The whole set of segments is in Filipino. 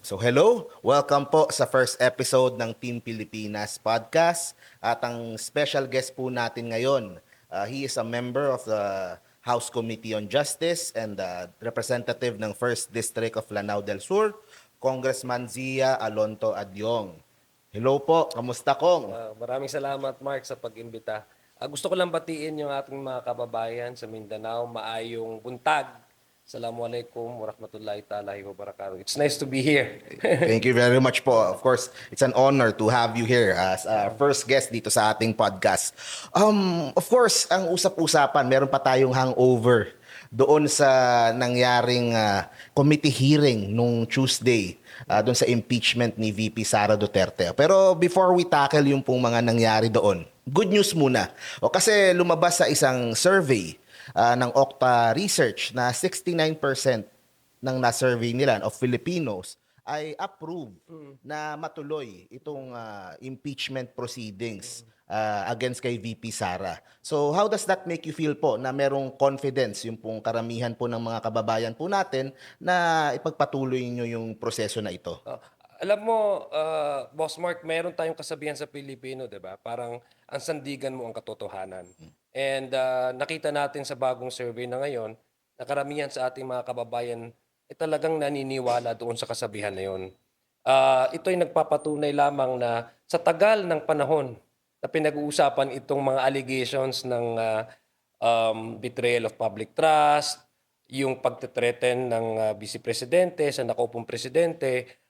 So hello, welcome po sa first episode ng Team Pilipinas podcast. At ang special guest po natin ngayon, he is a member of the House Committee on Justice and representative ng 1st District of Lanao del Sur, Congressman Zia Alonto Adyong. Hello po, kamusta Kong? Maraming salamat, Mark, sa pag-imbita. Gusto ko lang batiin yung ating mga kababayan sa Mindanao. Maayong buntag. Assalamualaikum warahmatullahi ta'ala wabarakatuh. It's nice to be here. Thank you very much po. Of course, it's an honor to have you here as first guest dito sa ating podcast. Of course, ang usap-usapan, meron pa tayong hangover doon sa nangyaring committee hearing nung Tuesday doon sa impeachment ni VP Sara Duterte. Pero before we tackle yung pong mga nangyari doon, good news muna. Kasi lumabas sa isang survey ng Okta Research na 69% ng na-survey nila of Filipinos ay approve na matuloy itong impeachment proceedings against kay VP Sara. So how does that make you feel po na merong confidence yung pong karamihan po ng mga kababayan po natin na ipagpatuloy nyo yung proseso na ito? Uh, Alam mo, Boss Mark, meron tayong kasabihan sa Pilipino, 'di ba? Parang ang sandigan mo ang katotohanan. And nakita natin sa bagong survey na ngayon, na karamihan sa ating mga kababayan ay talagang naniniwala doon sa kasabihan na 'yon. Ito ay nagpapatunay lamang na sa tagal ng panahon na pinag-uusapan itong mga allegations ng betrayal of public trust, yung pagtetreten ng vice presidente sa nakaupong presidente,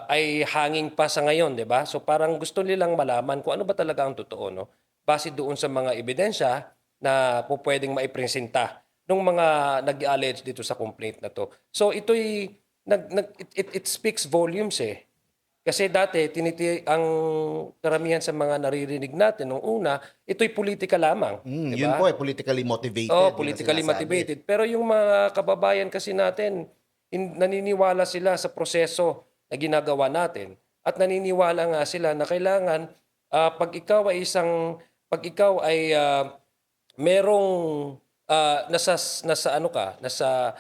ay hanging pa sa ngayon, 'di ba? So parang gusto nilang malaman kung ano ba talaga ang totoo, no? Base doon sa mga ebidensya na pupuwedeng maipresenta nung mga nag-allege dito sa complaint na 'to. So ito'y it speaks volumes, eh. Kasi dati ang karamihan sa mga naririnig natin nung una, ito'y politika lamang, 'di Yun po ba? ay politically motivated, Oo, yun ang politically sinasabi. motivated. Pero yung mga kababayan kasi natin, naniniwala sila sa proseso na ginagawa natin. At naniniwala nga sila na kailangan, pag ikaw ay merong nasa ano ka, nasa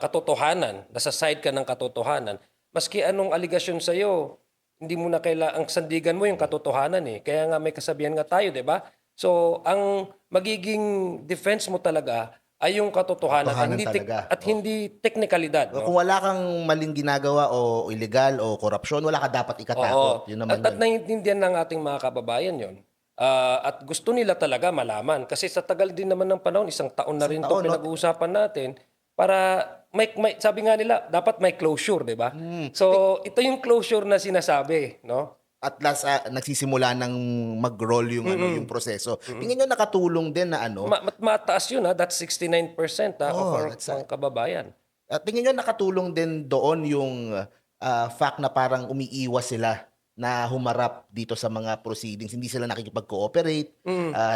katotohanan, nasa side ka ng katotohanan, maski anong aligasyon sa'yo, hindi mo na ang sandigan mo yung katotohanan, eh. Kaya nga may kasabihan nga tayo, 'di ba? So, ang magiging defense mo talaga ay yung katotohanan at Totohanan talaga. Oh. hindi teknikalidad, Kung no? wala kang maling ginagawa o illegal o korupsyon, wala ka dapat ikatakot. Oo. Yun naman At yun. naiintindihan ng ating mga kababayan 'yon. At gusto nila talaga malaman kasi sa tagal din naman ng panahon, isang taon na Isang rin 'to taon, no? pinag-uusapan natin para may sabi nga nila dapat may closure, 'di ba? Hmm. So, ito yung closure na sinasabi, no? At last, nagsisimula ng mag-roll yung ano, yung proseso. Tingin niyo nakatulong din na ano, Mataas 'yun, that's 69% of oh, our that's mga kababayan. at tingin niyo nakatulong din doon yung fact na parang umiiwas sila na humarap dito sa mga proceedings. Hindi sila nakikipag-cooperate,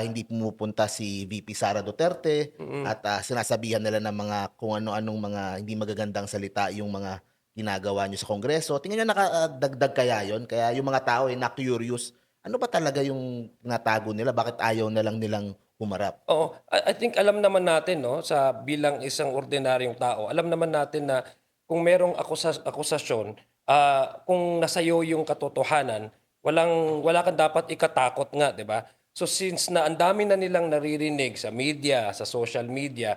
hindi pumupunta si VP Sara Duterte at sinasabihan nila ng mga kung ano-anong mga hindi magagandang salita yung mga ginagawa niyo sa Kongreso. Tingin niyo nakadagdag kaya yon? Kaya yung mga tao ay na-curious, ano ba talaga yung natago nila? Bakit ayaw na lang nilang humarap? Oo, I think alam naman natin, 'no, sa bilang isang ordinaryong tao, alam naman natin na kung merong akusasyon, kung nasa'yo yung katotohanan, wala kang dapat ikatakot nga, 'di ba? So since na ang dami na nilang naririnig sa media, sa social media,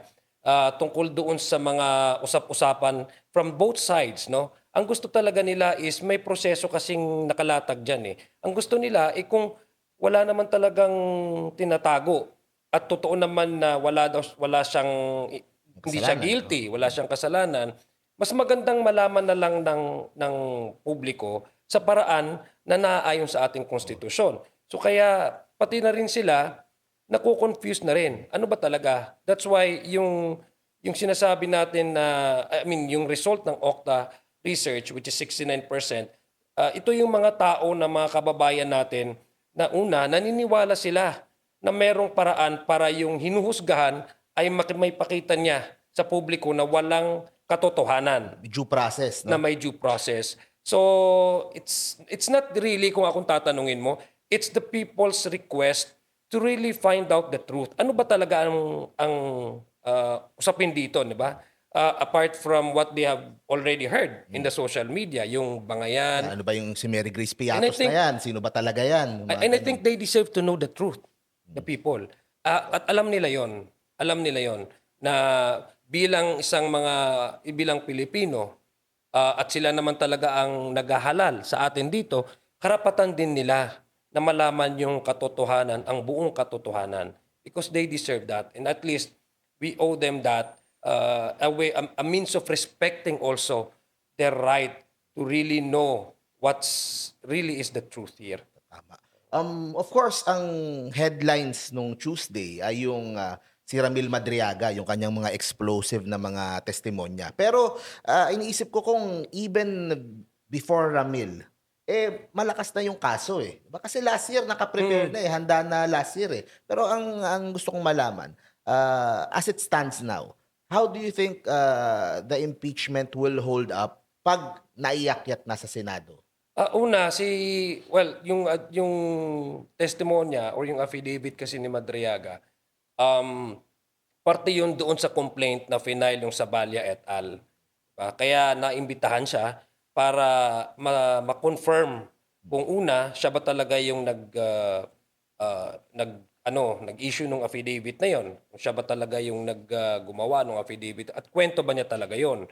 tungkol doon sa mga usap-usapan from both sides, 'no? Ang gusto talaga nila is may proseso kasing nakalatag diyan, eh. Ang gusto nila, kung wala naman talagang tinatago at totoo naman na wala siyang hindi siya Kasalanan. Oh. guilty, wala siyang kasalanan, mas magandang malaman na lang ng publiko sa paraan na naaayon sa ating konstitusyon. So kaya pati na rin sila nako-confuse na rin. Ano ba talaga? That's why yung sinasabi natin na I mean yung result ng Okta research which is 69%, ito yung mga tao na mga kababayan natin na una naniniwala sila na merong paraan para yung hinuhusgahan ay may pakita niya sa publiko na walang katotohanan, Due process, na no? may due process. So, it's not really, kung akong tatanungin mo, it's the people's request to really find out the truth. Ano ba talaga ang usapin dito, di ba? apart from what they have already heard in the social media, yung bangayan. Ano ba yung si Mary Grace And I Piatos na think yan? Sino ba talaga yan? Yung mga and I ganun. think they deserve to know the truth, the people. At alam nila yon. Alam nila yon na bilang Pilipino, at sila naman talaga ang naghahalal sa atin dito, karapatan din nila na malaman yung katotohanan, ang buong katotohanan. Because they deserve that. And at least, we owe them that a means of respecting also their right to really know what's really is the truth here. Tama. Of course, ang headlines nung Tuesday ay yung si Ramil Madriaga, yung kanyang mga explosive na mga testimonya. Pero iniisip ko kung even before Ramil, malakas na yung kaso eh. Diba? Kasi last year nakaprepare na eh, handa na last year eh. Pero ang gusto kong malaman, as it stands now, how do you think the impeachment will hold up pag naiakyat na sa Senado? Una, yung testimonya or yung affidavit kasi ni Madriaga, parte yun doon sa complaint na final yung Sabalia et al. Kaya naimbitahan siya para ma-confirm kung una, siya ba talaga yung nag-issue ng affidavit na yon. Kung siya ba talaga yung gumawa ng affidavit at kwento ba niya talaga yon.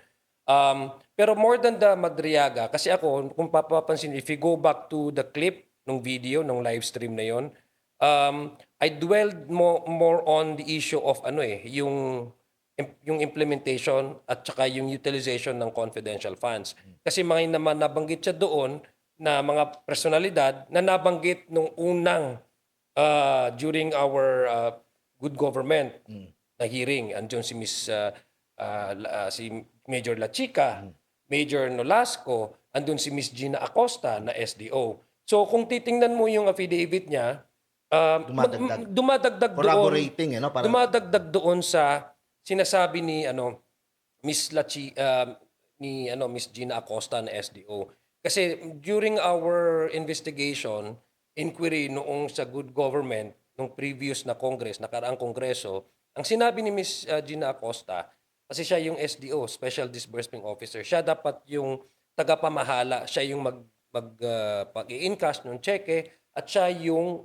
Pero more than the Madriaga, kasi ako, kung papapansin, if you go back to the clip ng video, ng live stream na yon, I dwelled more on the issue of yung implementation at saka yung utilization ng confidential funds. Kasi mga naman nabanggit siya doon na mga personalidad na nabanggit nung unang during our good government na hearing. Andiyon si si Major La Chica, Major Nolasco, andun si Miss Gina Acosta na SDO. So kung titingnan mo yung affidavit niya, Dumadagdag. dumadagdag doon. Corroborating, eh, no? Parang, Dumadagdag doon sa sinasabi ni Miss Miss Gina Acosta na SDO. Kasi during our investigation, inquiry noong sa good government, nung previous na Congress, nakaraang Kongreso, ang sinabi ni Miss Gina Acosta, kasi siya yung SDO, Special Disbursement Officer. Siya dapat yung tagapamahala, siya yung pag-i-encash ng cheque at siya yung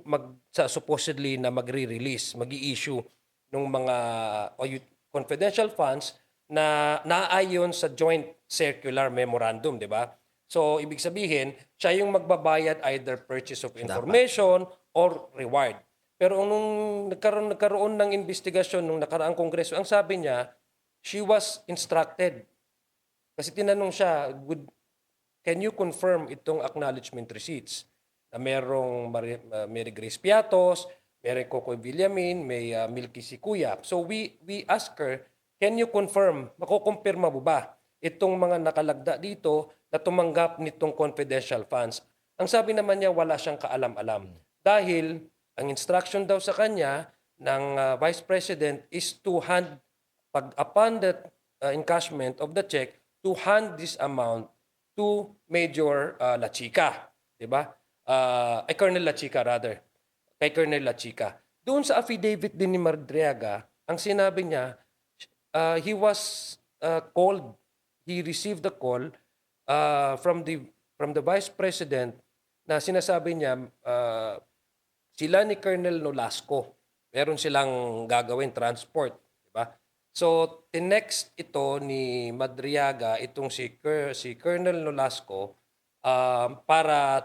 supposedly na magre-release, mag-i-issue ng mga confidential funds na naayon sa joint circular memorandum, di ba? So, ibig sabihin, siya yung magbabayad either purchase of information or reward. Pero nung nagkaroon ng investigasyon nung nakaraang kongreso, ang sabi niya, she was instructed. Kasi tinanong siya, can you confirm itong acknowledgement receipts? Na merong Mary Grace Piatos, may Coco Villamin, may Milky Sikuya. So we ask her, can you confirm, makukumpirma mo ba itong mga nakalagda dito na tumanggap nitong confidential funds? Ang sabi naman niya, wala siyang kaalam-alam. Dahil ang instruction daw sa kanya ng Vice President is to hand upon the encashment of the check, to hand this amount to Major La Chica. Diba? Colonel La Chica rather. Kay Colonel La Chica. Doon sa affidavit din ni Madriaga, ang sinabi niya, he was called, he received the call from the Vice President na sinasabi niya, sila ni Colonel Nolasco, meron silang gagawin transport. Diba? So, tinext ito ni Madriaga, itong si Colonel Nolasco, para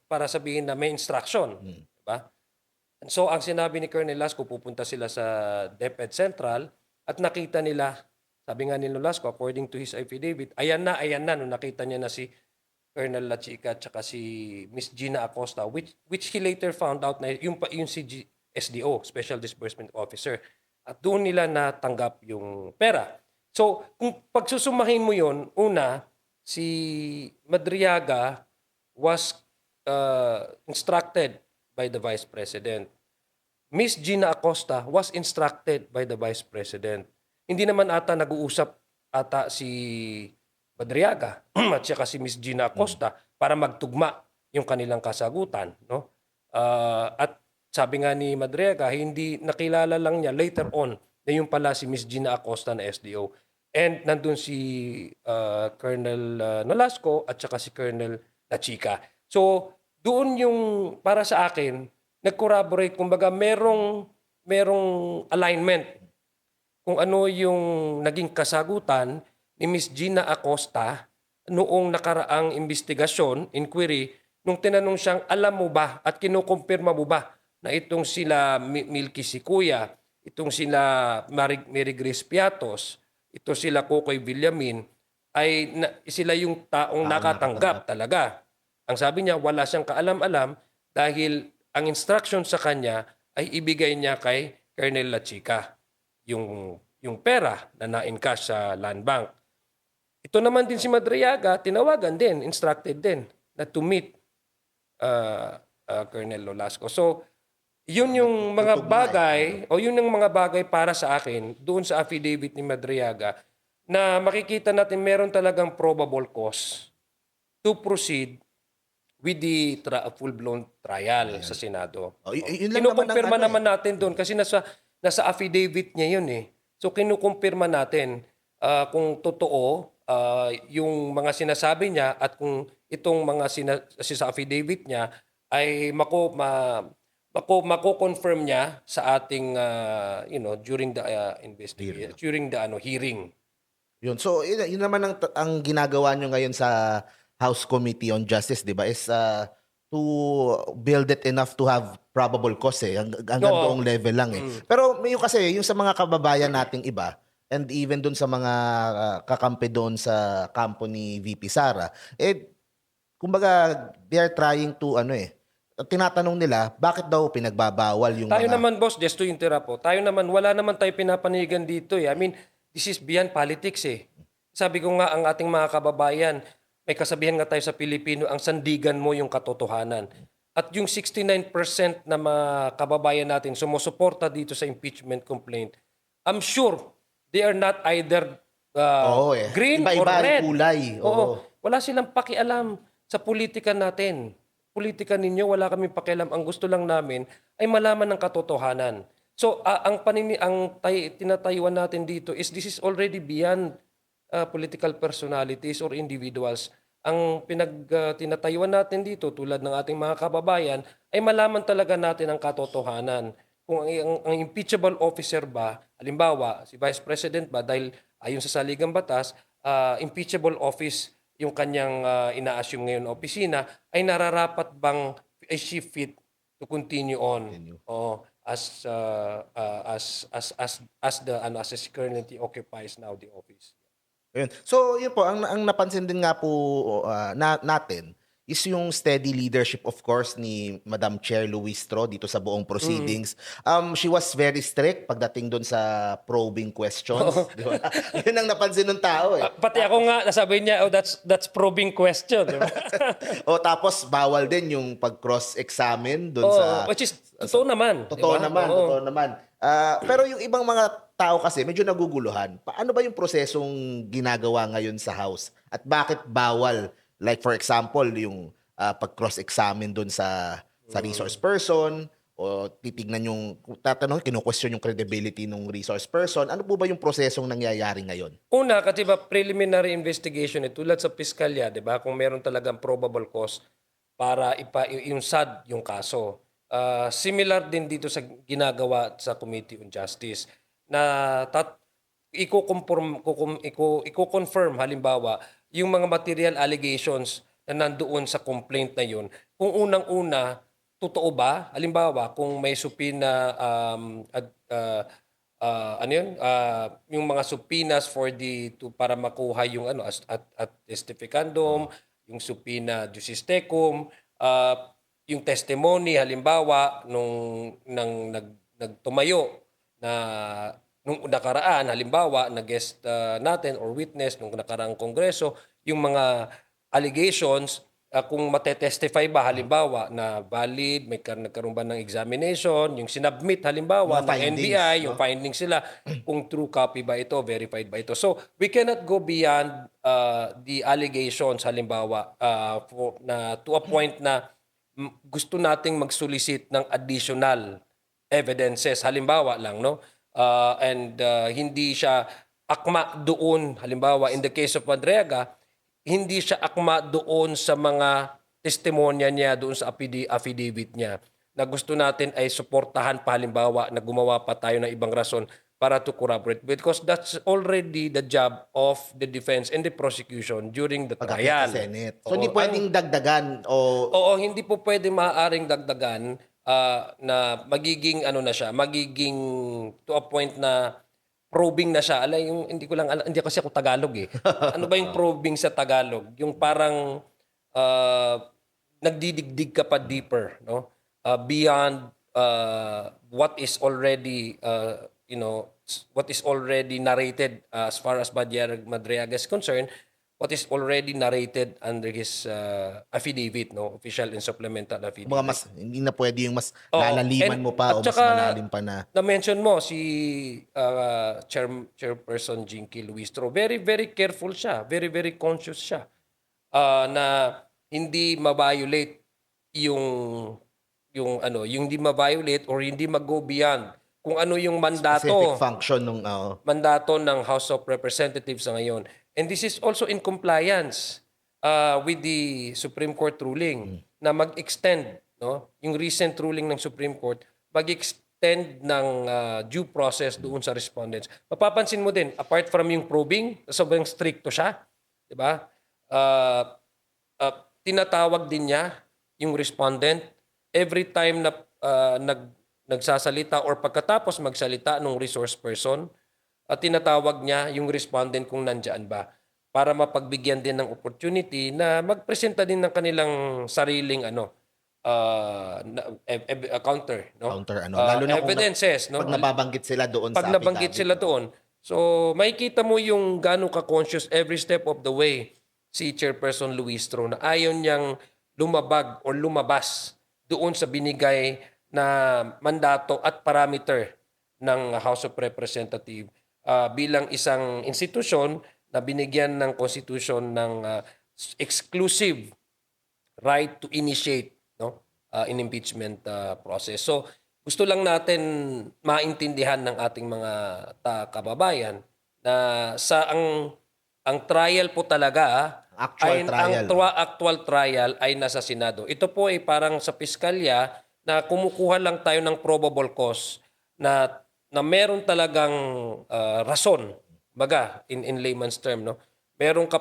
para sabihin na may instruction. Diba? So, ang sinabi ni Colonel Nolasco, pupunta sila sa DepEd Central at nakita nila, sabi nga ni Nolasco, according to his affidavit, ayan na, nung nakita niya na si Colonel La Chica at saka si Miss Gina Acosta, which he later found out na yung si SDO, Special Disbursement Officer. At doon nila natanggap yung pera. So, kung pagsusumahin mo yon, una, si Madriaga was instructed by the Vice President. Miss Gina Acosta was instructed by the Vice President. Hindi naman ata nag-uusap ata si Madriaga at saka si Miss Gina Acosta para magtugma yung kanilang kasagutan. No? At sabi nga ni Madriaga, hindi nakilala lang niya later on na yung pala si Miss Gina Acosta na SDO. And nandun si Colonel Nolasco at saka si Colonel La Chica. So, doon yung para sa akin, nag-corroborate, kumbaga merong alignment kung ano yung naging kasagutan ni Miss Gina Acosta noong nakaraang investigasyon, inquiry, nung tinanong siyang, alam mo ba at kinukumpirma mo ba na itong sila Milky Sikuya, itong sila Mary Grace Piatos, ito sila Kokoy Villamin, ay sila yung taong nakatanggap talaga. Ang sabi niya, wala siyang kaalam-alam dahil ang instruction sa kanya ay ibigay niya kay Colonel La Chica yung pera na na-encash sa land bank. Ito naman din si Madriaga, tinawagan din, instructed din na to meet Colonel Lolasco. So, yun yung mga bagay, o yun yung mga bagay para sa akin, doon sa affidavit ni Madriaga, na makikita natin meron talagang probable cause to proceed with the full-blown trial sa Senado. Yun lang naman ang Kinukumpirma ano, naman natin doon kasi nasa affidavit niya yun eh. So kinukumpirma natin kung totoo yung mga sinasabi niya at kung itong mga sa affidavit niya ay mako-confirm niya sa ating during the investigation, during the hearing. Yun. So, yun naman ang ginagawa nyo ngayon sa House Committee on Justice, di ba, is to build it enough to have probable cause eh. Hanggang Oo. doong level lang eh. Pero may yung kasi, yung sa mga kababayan nating iba, and even doon sa mga kakampi doon sa kampo ni VP Sara, kumbaga, they are trying to, tinatanong nila, bakit daw pinagbabawal yung Tayo mga... naman, boss, just to interrupt po, tayo naman, wala naman tayo pinapanigan dito eh. I mean, this is beyond politics eh. Sabi ko nga, ang ating mga kababayan, may kasabihan nga tayo sa Pilipino, ang sandigan mo yung katotohanan. At yung 69% na mga kababayan natin sumusuporta dito sa impeachment complaint, I'm sure they are not either Oo eh. green or Iba-iba ang red. kulay. Oo. Wala silang pakialam sa politika natin. Politika ninyo, wala kaming pakialam. Ang gusto lang namin ay malaman ng katotohanan. So, tinatayuan natin dito is this is already beyond political personalities or individuals. Ang tinatayuan natin dito, tulad ng ating mga kababayan, ay malaman talaga natin ang katotohanan. Kung ang impeachable officer ba, halimbawa, si Vice President ba, dahil ayon sa saligang batas, impeachable office yung kanyang ina-assume ngayon na opisina, ay nararapat bang is she fit to continue on as she currently occupies now the office. Ayun. So, yun po, ang napansin din nga po natin is yung steady leadership, of course, ni Madam Chair Luistro dito sa buong proceedings. She was very strict pagdating doon sa probing questions. Di ba? Yun ang napansin ng tao eh. Pati ako nga, nasabi niya, oh, that's probing question. Di ba? Tapos bawal din yung pag-cross-examine doon sa... Which is, totoo naman. Totoo di ba? naman, totoo naman. Pero yung ibang mga tao kasi medyo naguguluhan. Paano ba yung prosesong ginagawa ngayon sa House? At bakit bawal? Like for example, yung pag-cross-examine doon sa resource person o titignan yung tatanong, kino-question yung credibility ng resource person. Ano po ba yung prosesong nangyayari ngayon? Una, kasi ba preliminary investigation tulad sa piskalya, 'di ba? Kung meron talagang probable cause para yung SAD yung kaso. Similar din dito sa ginagawa sa Committee on Justice na i-confirm halimbawa yung mga material allegations na nandoon sa complaint na yun. Kung unang-una, totoo ba? Halimbawa, kung may subpoena yung mga subpoenas para makuha yung at testificandum, yung subpoena jusis tecum, yung testimony halimbawa nang nagtumayo na nung nakaraan halimbawa na guest natin or witness nung nakaraang kongreso, yung mga allegations kung matetestify ba halimbawa na valid, nagkaroon ba ng examination, yung sinubmit halimbawa Mga ng findings, NBI, no? yung findings sila, kung true copy ba ito, verified ba ito. So, we cannot go beyond the allegations halimbawa to a point na gusto nating mag-solicit ng additional evidences. Halimbawa lang, no? And hindi siya akma doon, halimbawa in the case of Madriaga, hindi siya akma doon sa mga testimonya niya, doon sa affidavit niya, na gusto natin ay suportahan pa, halimbawa na gumawa pa tayo ng ibang rason para to corroborate, because that's already the job of the defense and the prosecution during the Pag-akyat trial. sa Senate. So, Oo, hindi pwedeng dagdagan o Oo, hindi po pwede maaaring dagdagan na magiging ano na siya, magiging to a point na probing na siya. Yung hindi ko lang hindi kasi ako Tagalog eh. Ano ba yung probing sa Tagalog? Yung parang uh, nagdidigdig ka pa deeper, no? Beyond what is already what is already narrated as far as Madriaga is concerned, what is already narrated under his affidavit, no, official and supplemental mga affidavit. mas hindi na pwede yung mas Oo. lalaliman mo pa At o mas saka, malalim pa na na-mention mo si Chairperson Jinky Luistro. Very, very careful siya. Very, very conscious siya na hindi ma-violate yung yung hindi ma-violate or hindi mag-go beyond kung ano yung specific mandato function nung ng House of Representatives sa ngayon. And this is also in compliance with the Supreme Court ruling na mag-extend, no, yung recent ruling ng Supreme Court, mag-extend ng due process doon sa respondents. Mapapansin mo din, apart from yung probing, sobrang stricto siya, di ba? Uh, Tinatawag din niya yung respondent every time na nagsasalita or pagkatapos magsalita ng resource person, at tinatawag niya yung respondent kung nandyan ba para mapagbigyan din ng opportunity na magpresenta din ng kanilang sariling counter, no? counter lalo na kung Evidences, no? pag nababanggit sila doon Pag sa nabanggit affidavit. sila doon. So, makikita mo yung gano'ng ka-conscious every step of the way si Chairperson Luistro na ayaw niyang lumabag o lumabas doon sa binigay na mandato at parameter ng House of Representatives bilang isang institusyon na binigyan ng Constitution ng exclusive right to initiate, no, an impeachment process. So gusto lang natin maintindihan ng ating mga kababayan na ang trial po talaga Actual trial. actual trial ay nasa Senado. Ito po ay parang sa piskalya na kumukuha lang tayo ng probable cause na meron talagang rason, baga in layman's term, no, merong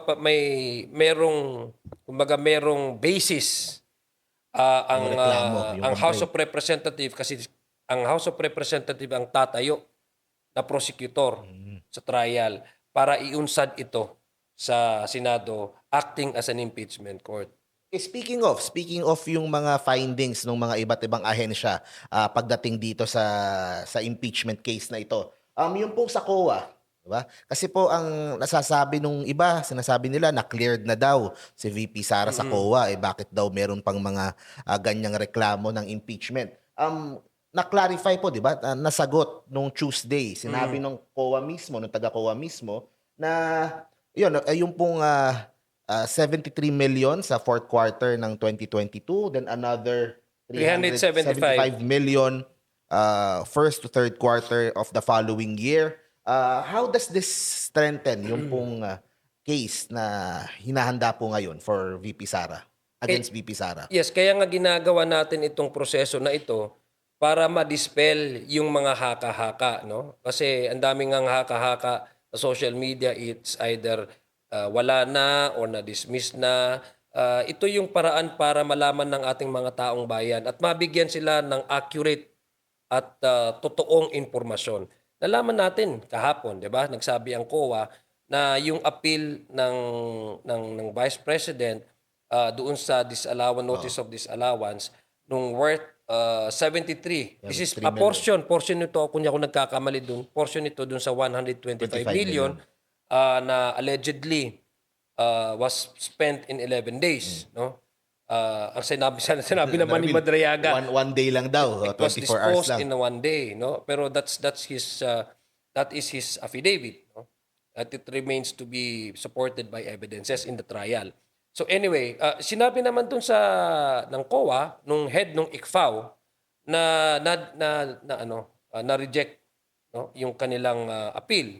kumbaga merong basis Yung reklamo, yung ang House complaint. of Representative, kasi ang House of Representative ang tatayo na prosecutor sa trial para iunsad ito sa Senado acting as an impeachment court. Speaking of yung mga findings ng mga iba't ibang ahensya pagdating dito sa impeachment case na ito. Yung pong sa COA, di ba? Kasi po ang nasasabi nung iba, sinasabi nila na cleared na daw si VP Sara sa COA, bakit daw meron pang mga ganyang reklamo ng impeachment. Na-clarify po, di ba? Nasagot nung Tuesday. Sinabi nung COA mismo, nung taga-COA mismo, na yung pong 73 million sa fourth quarter ng 2022, then another 375 million first to third quarter of the following year. How does this strengthen yung pong case na hinahanda po ngayon for VP Sara, against VP Sara? Yes, kaya nga ginagawa natin itong proseso na ito para ma-dispel yung mga haka-haka, no? Kasi ang daming ngang haka-haka sa social media, it's either wala na o na-dismiss na. Ito yung paraan para malaman ng ating mga taong bayan at mabigyan sila ng accurate at totoong impormasyon. Nalaman natin kahapon, 'di ba? Nagsabi ang COA na yung appeal ng Vice President doon sa notice of disallowance nung worth 73. This is 73 a portion nito, kung ako nagkakamali doon, portion nito doon sa 125 million na allegedly was spent in 11 days, no? Ang sinabi naman ni Madriaga, One day lang daw, it was 24 hours disposed lang. in one day, no? Pero that is his affidavit, no? That it remains to be supported by evidences in the trial. So anyway, sinabi naman dun ng COA, nung head ng ICFAO, na reject, no, yung kanilang appeal.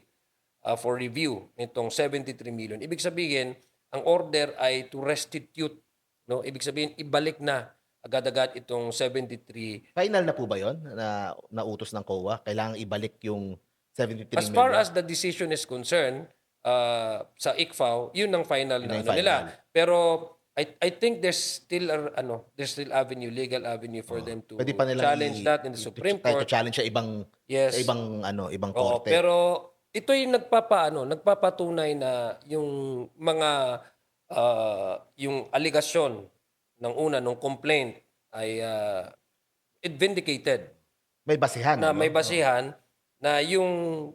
for review nitong 73 million. Ibig sabihin, ang order ay to restitute, no? Ibig sabihin ibalik na agad-agad itong 73. Final na po ba 'yon na nautos ng COA? Kailangang ibalik yung 73 As far million? as the decision is concerned, sa ICFAO, yun ang final Yun na na yung ano nila. final. Pero I think there's still avenue, legal avenue for them to Puwede pa nilang challenge that in the Supreme kahit Court. i-challenge sa Yes. ibang ano, ibang Oo, korte. pero ito yung nagpapatunay na yung mga yung aligasyon ng una nung complaint ay it vindicated May basihan na ano? may basihan na yung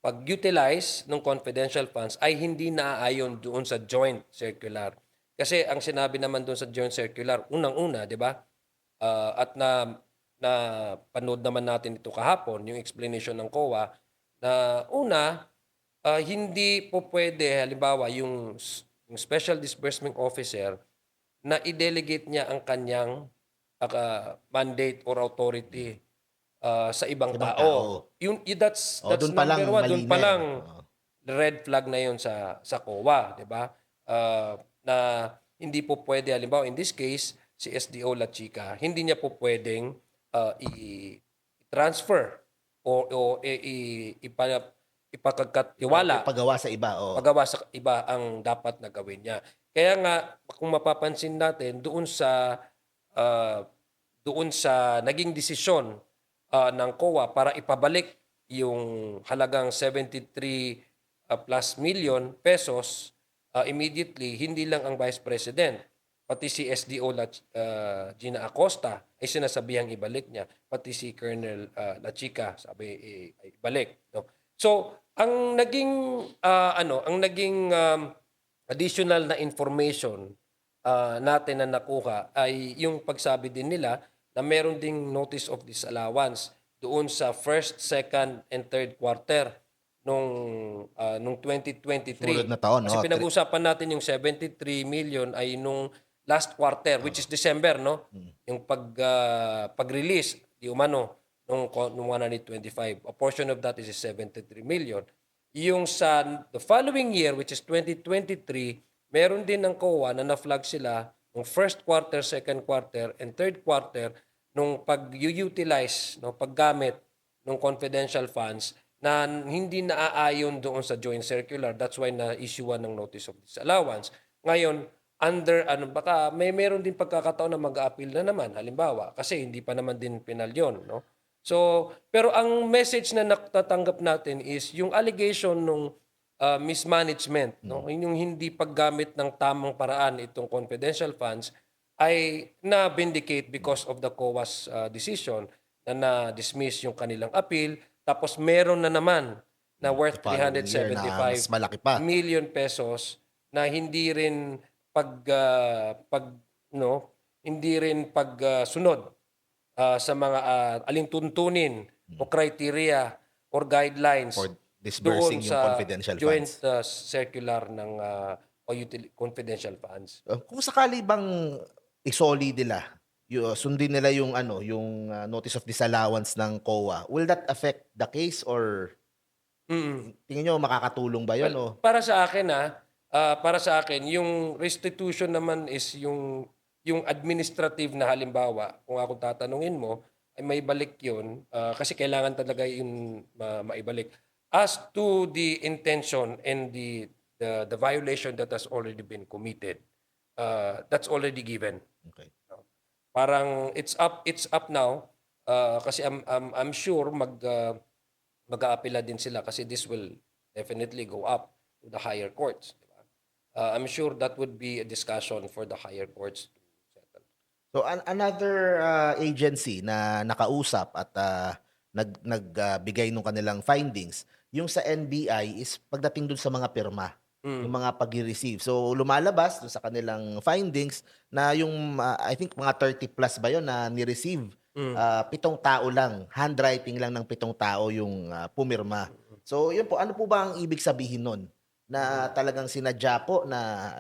pag-utilize ng confidential funds ay hindi naaayon doon sa joint circular. Kasi ang sinabi naman doon sa joint circular, unang-una, 'di ba? At na panood naman natin ito kahapon, yung explanation ng COA na una, hindi po pwede halimbawa yung Special Disbursement Officer na i-delegate niya ang kanyang mandate or authority sa ibang Ibang tao. tao. That's Dun pa lang number one. mali Doon na pa eh. lang Oo. red flag na yon sa COA, 'di ba? Na hindi po pwede halimbawa in this case si SDO La Chica, hindi niya po pwedeng i-transfer o ipagkatiwala Ipagawa sa iba, oo. pagawa sa iba ang dapat na gawin niya. Kaya nga kung mapapansin natin ah, doon sa naging desisyon ng COA para ipabalik yung halagang 73 plus million pesos immediately, hindi lang ang Vice President, pati si SDO Gina Acosta ay sinasabihang ibalik niya, pati si Colonel La Chica sabi ay ibalik, no? So, ang naging additional na information natin na nakuha ay yung pagsabi din nila na meron ding notice of disallowance doon sa first, second, and third quarter nung 2023. Sumunod na taon, Kasi no? pinag-usapan natin yung 73 million ay nung last quarter, which is December, no? Yung pag-release, di umano, nung 125. A portion of that is 73 million. Yung sa the following year, which is 2023, meron din ng COA na na-flag sila ng first quarter, second quarter, and third quarter nung pag-utilize, no, paggamit ng confidential funds na hindi naaayon doon sa joint circular. That's why na-issuean ng notice of disallowance. Ngayon, baka meron din pagkakataon na mag-a-appeal na naman, halimbawa, kasi hindi pa naman din penal yun, no? So, pero ang message na natatanggap natin is yung allegation ng mismanagement, no? Yung hindi paggamit ng tamang paraan itong confidential funds ay na-vindicate because of the COA's decision na na-dismiss yung kanilang appeal. Tapos meron na naman na worth The following year na mas malaki pa. 375 million pesos na hindi rin sunod sa mga alintuntunin o criteria or guidelines For disbursing doon yung sa confidential joint funds. circular ng confidential funds. Kung sakali bang isoli nila, sundin nila yung ano, yung notice of disallowance ng COA, will that affect the case or tingin nyo makakatulong ba yun? Well, para sa akin yung restitution naman is yung administrative na halimbawa, kung ako tatanungin mo, ay may balik yun kasi kailangan talaga yun maibalik. As to the intention and the violation that has already been committed, that's already given. Okay. Parang it's up now kasi I'm sure mag-aapela din sila kasi this will definitely go up to the higher courts, di ba? I'm sure that would be a discussion for the higher courts to settle. So another agency na nakausap at nagbigay nung kanilang findings, yung sa NBI is pagdating dun sa mga pirma, yung mga pag-receive. So lumalabas dun sa kanilang findings na yung I think mga 30 plus ba yun na ni-receive. 7 tao lang, handwriting lang ng 7 tao yung pumirma. So yun po, ano po ba ang ibig sabihin nun? Na talagang sinadya po na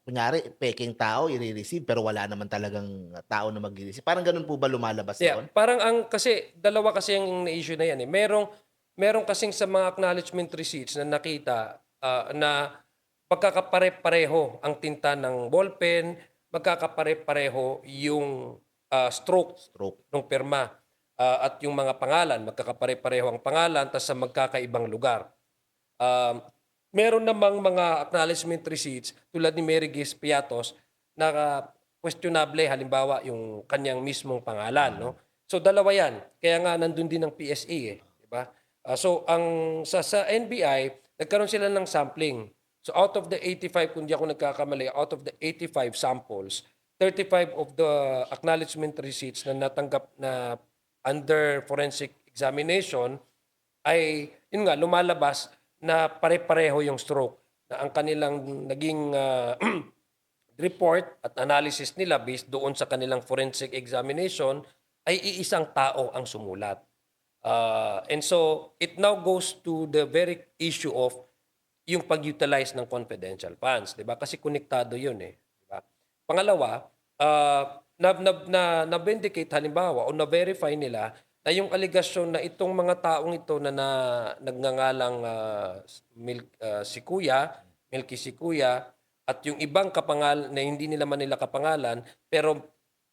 kunyari peking tao i-receive pero wala naman talagang tao na mag-receive. Parang ganun po ba lumalabas Yeah, doon? parang kasi dalawa kasi ang issue na yan eh. meron kasing sa mga acknowledgement receipts na nakita na magkakapare-pareho ang tinta ng ballpen, magkakapare-pareho yung stroke Stroke. ng pirma at yung mga pangalan, magkakapare-pareho ang pangalan tas sa magkakaibang lugar. Um, Meron namang mga acknowledgement receipts tulad ni Mary Giz Piatos na questionable, halimbawa yung kanyang mismong pangalan, no? So dalawa 'yan. Kaya nga nandun din ang PSA di ba? So ang sa NBI, nagkaroon sila ng sampling. So out of the 85, kung di ako nagkakamali, out of the 85 samples, 35 of the acknowledgement receipts na natanggap na under forensic examination ay yun nga lumalabas na pare-pareho yung stroke, na ang kanilang naging report at analysis nila based doon sa kanilang forensic examination ay iisang tao ang sumulat. And so it now goes to the very issue of yung pag-utilize ng confidential funds, 'di ba? Kasi konektado 'yun di ba? Pangalawa, na-vindicate halimbawa o na-verify nila na yung aligasyon na itong mga taong ito na nagngangalang si Kuya, Milky si Kuya, at yung ibang kapangalan na hindi nila Manila kapangalan, pero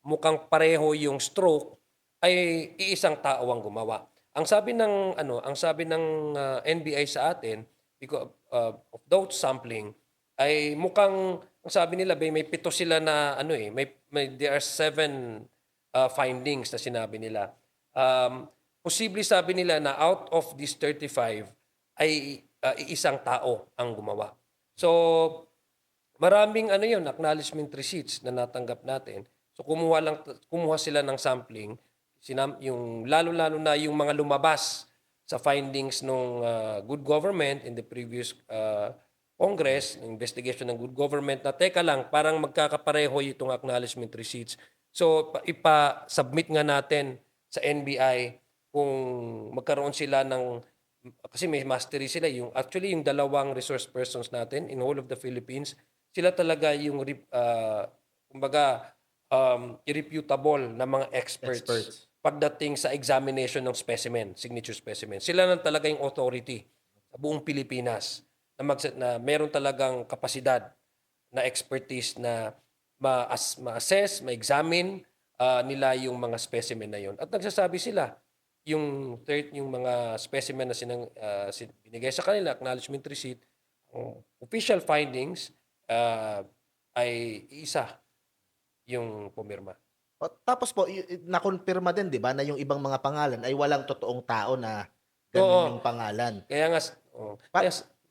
mukhang pareho yung stroke, ay iisang tao ang gumawa. Ang sabi ng NBI sa atin, because of those sampling, ay mukhang ang sabi nila may pito sila na there are 7 findings na sinabi nila. Posible sabi nila na out of these 35 ay iisang tao ang gumawa. So maraming acknowledgement receipts na natanggap natin. So kumuha sila ng sampling, yung lalo-lalo na yung mga lumabas sa findings ng good government in the previous Congress, investigation ng good government na teka lang, parang magkakapareho itong acknowledgement receipts. So ipa-submit nga natin sa NBI kung magkaroon sila ng, kasi may mastery sila, actually yung dalawang resource persons natin in whole of the Philippines, sila talaga yung kumbaga irrefutable na mga experts pagdating sa examination ng specimen, signature specimen. Sila lang talaga yung authority sa buong Pilipinas na meron talagang kapasidad na expertise na ma-assess, ma-examine nila yung mga specimen na yon. At nagsasabi sila, yung mga specimen na binigay sa kanila, acknowledgement receipt, official findings, ay isa yung pumirma. Tapos po, nakonfirma din, di ba, na yung ibang mga pangalan ay walang totoong tao na Oo. ganun yung pangalan. Kaya nga,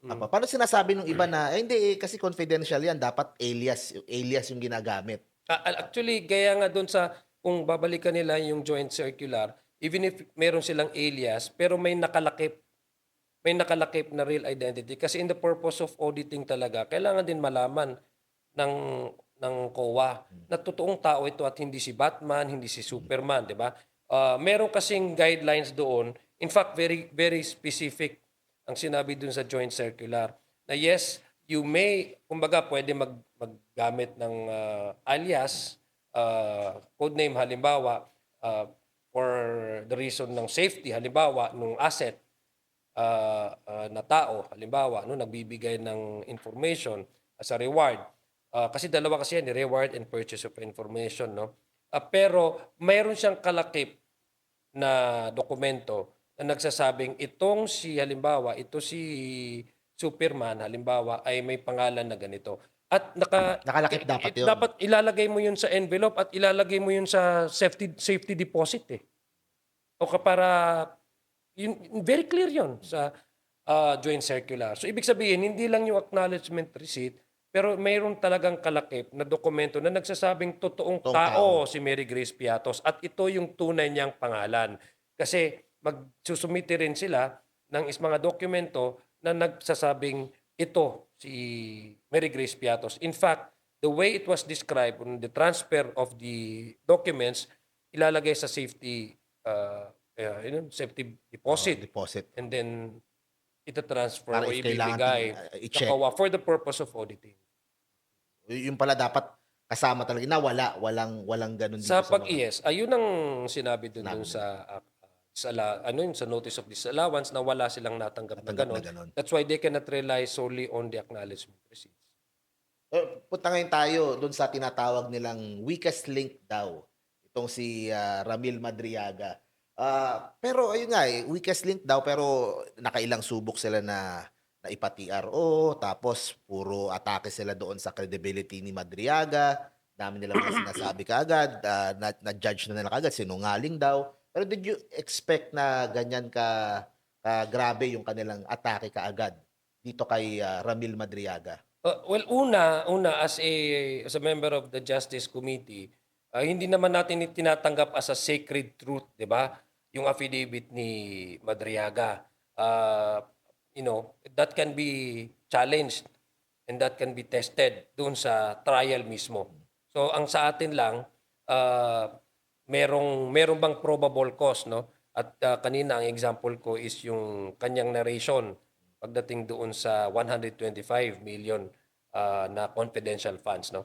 Paano sinasabi ng iba na, hindi, kasi confidential yan, dapat alias yung ginagamit. Actually, kaya nga doon kung babalikan nila yung joint circular, even if meron silang alias, pero may nakalakip na real identity. Kasi in the purpose of auditing talaga, kailangan din malaman ng COA na totoong tao ito at hindi si Batman, hindi si Superman, di ba? Meron kasing guidelines doon, in fact, very, very specific ang sinabi dun sa joint circular, na yes, you may, kumbaga, pwede maggamit ng alias, codename halimbawa, for the reason ng safety, halimbawa, nung asset na tao, halimbawa, nagbibigay ng information as a reward. Kasi dalawa kasi yan, reward and purchase of information, no? Pero mayroon siyang kalakip na dokumento na nagsasabing halimbawa, ito si Superman, halimbawa, ay may pangalan na ganito. At Nakalakip dapat yun. dapat ilalagay mo yun sa envelope at ilalagay mo yun sa safety deposit O para, very clear yun sa joint circular. So ibig sabihin, hindi lang yung acknowledgement receipt, pero mayroon talagang kalakip na dokumento na nagsasabing totoong tao si Mary Grace Piatos at ito yung tunay niyang pangalan. Kasi magsusumite rin sila ng mga dokumento na nagsasabing ito si Mary Grace Piatos. In fact, the way it was described on the transfer of the documents, ilalagay sa safety deposit. Deposit. And then ita-transfer Para o if kailangan ibibigay i-check. sa COA for the purpose of auditing. Yung pala dapat kasama talaga na walang ganun dito Sa sa mga. pag-IS, ayun ang sinabi dun sa ano yun, sa notice of disallowance na wala silang natanggap na Natanggap na gano'n. gano'n. That's why they cannot rely solely on the acknowledgement receipts. Punta ngayon tayo do'n sa tinatawag nilang weakest link daw, itong si, Ramil Madriaga. Pero ayun nga, weakest link daw pero nakailang subok sila na na ipa-TRO, tapos puro atake sila doon sa credibility ni Madriaga. Dami nilang mga sinasabi kaagad, na-judge na nila kaagad, sinungaling daw. Pero did you expect na ganyan grabe yung kanilang atake kaagad dito kay, Ramil Madriaga? Well, una as a member of the Justice Committee, hindi naman natin tinatanggap as a sacred truth, 'di ba? Yung affidavit ni Madriaga. Uh, that can be challenged and that can be tested doon sa trial mismo. So ang sa atin lang, uh, merong bang probable cause, no? At kanina ang example ko is yung kanyang narration pagdating doon sa 125 million na confidential funds, no.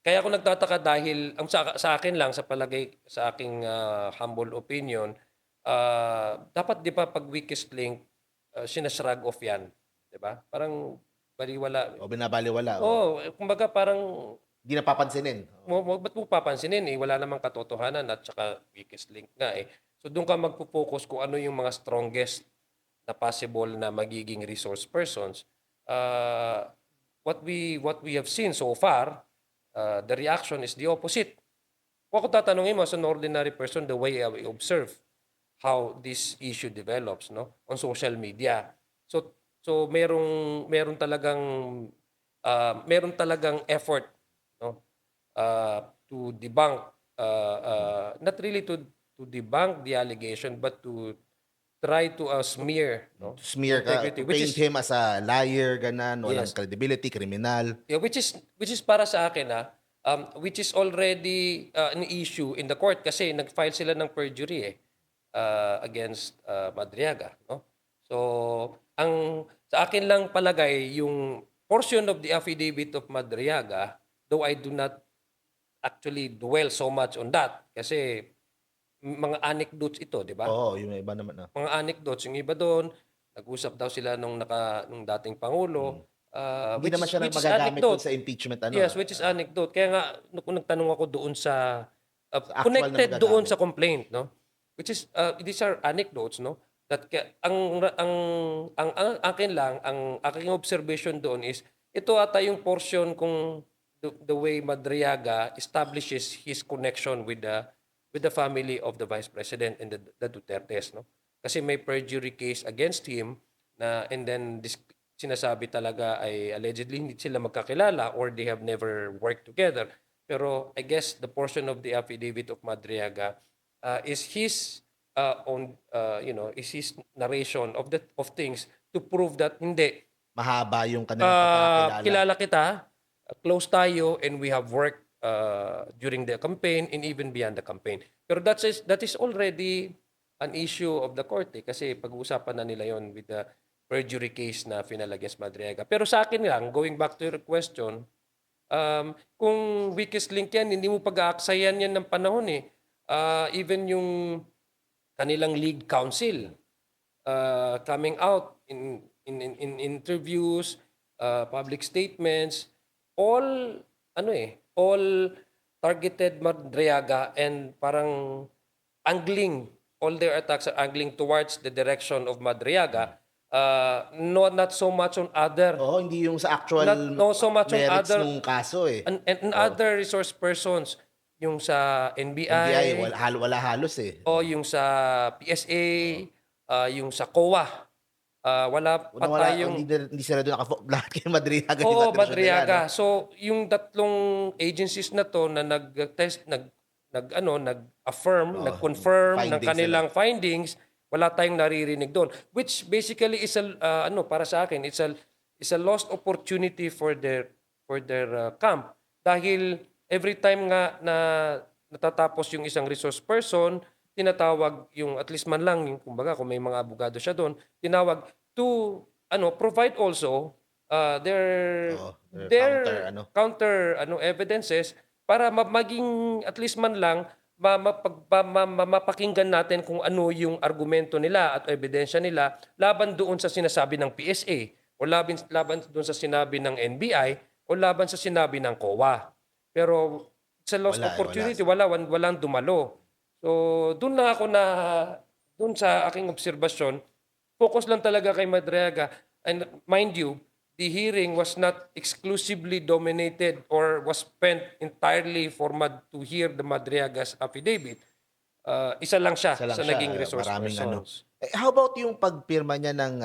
Kaya ako nagtataka dahil ang sa akin lang sa palagay sa aking humble opinion, dapat 'di ba pag weakest link, sina-shrug off 'yan, 'di ba? Parang balewala. O binabalewala, oo. Oo, kumbaga parang 'Di na papansinin, oo. ba't mo papansinin, eh, wala namang katotohanan at saka weakest link nga, eh. So do'n ka magfo-focus kung ano yung mga strongest na possible na magiging resource persons. Uh, what we have seen so far, the reaction is the opposite. Kung ako tatanungin mo as an ordinary person, the way I observe how this issue develops, no, on social media. So meron talagang effort, no, to debunk, not really to debunk the allegation but to try to smear, no, the Smear ka, integrity, to which paint is him as a liar, ganon, walang yes. credibility, kriminal. Yeah, which is para sa akin, which is already an issue in the court kasi nag-file sila ng perjury, against Madriaga, no? So, ang sa akin lang palagay yung portion of the affidavit of Madriaga, though I do not actually dwell so much on that kasi mga anecdotes ito, 'di ba? Oo, yung iba naman, Mga anecdotes, yung iba doon, nag-usap daw sila nung dating pangulo, Hindi which naman is siya which is magagamit dun anecdote. sa impeachment Yes, which is anecdote. Kaya nga kung nagtanong ako doon sa sa actual na connected doon magagamit. sa complaint, no? Which is these are anecdotes, no? That ang akin lang, ang aking observation doon is ito ata yung portion kung the way Madriaga establishes his connection with the family of the Vice President and the Dutertes, no? Kasi may perjury case against him na and then sinasabi talaga ay allegedly hindi sila magkakilala or they have never worked together. Pero I guess the portion of the affidavit of Madriaga is his is his narration of things to prove that hindi. Mahaba yung kanilang pagkakakilala. Kilala kita, close tayo, and we have worked during the campaign and even beyond the campaign. Pero that is already an issue of the court, eh, kasi pag-uusapan na nila yon with the perjury case na final against Madriaga. Pero sa akin lang, going back to your question, kung weakest link yan, hindi mo pag-aaksayan yan ng panahon, eh. Even yung kanilang lead counsel coming out in interviews, public statements, all all targeted Madriaga and parang angling, all their attacks are angling towards the direction of Madriaga, not so much on other, Oo, hindi yung sa actual not no so much on merits other nung kaso, eh. and Oo, other resource persons, yung sa NBI NBI wala halos, eh. o yung sa PSA, yung sa COA, wala pa Unang-wala, tayong. hindi sila dun lahat kay Madriaga yung Oo, atensyon nila, 'no? Madriaga. So, yung tatlong agencies na 'to na nag-affirm, Oo, nag-confirm ng findings kanilang findings, wala tayong naririnig doon. Which basically is para sa akin, it's a lost opportunity for their camp. Dahil every time nga na natatapos yung isang resource person, tinatawag yung at least man lang, yung kumbaga kung may mga abogado siya doon, tinawag to provide also their Oo, their counter counter evidences para maging at least man lang mapakinggan natin kung ano yung argumento nila at ebidensya nila laban doon sa sinasabi ng PSA o laban doon sa sinabi ng NBI o laban sa sinabi ng COA. Pero sa lost Wala, wala. opportunity, walang dumalo. So, doon sa aking obserbasyon, focus lang talaga kay Madriaga. And mind you, the hearing was not exclusively dominated or was spent entirely to hear the Madriaga's affidavit. Isa lang siya Isa lang sa siya, naging resource maraming ano. persons. How about yung pagpirma niya ng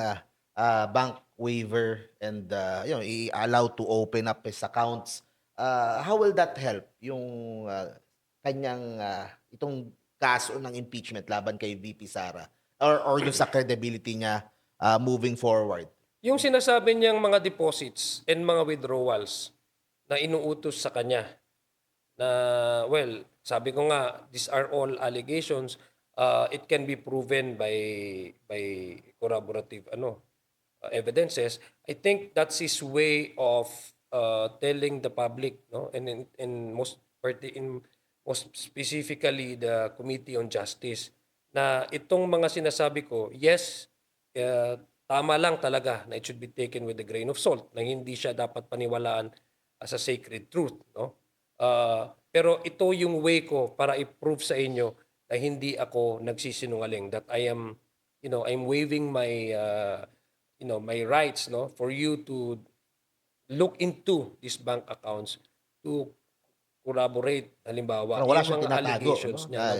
bank waiver and yun, i-allow to open up his accounts? How will that help yung kanyang itong kaso ng impeachment laban kay VP Sara or yung sa credibility niya moving forward? Yung sinasabi niyang mga deposits and mga withdrawals na inuutos sa kanya na, well, sabi ko nga, these are all allegations. It can be proven by corroborative evidences. I think that's his way of telling the public, no, and most specifically the Committee on Justice, na itong mga sinasabi ko, yes, tama lang talaga na it should be taken with a grain of salt, na hindi siya dapat paniwalaan as a sacred truth, no? Pero ito yung way ko para i-prove sa inyo na hindi ako nagsisinungaling, that I am, I'm waiving my rights, no, for you to look into these bank accounts to corroborate, halimbawa, Parang wala yung siyang mga tinatago, allegations no? niya na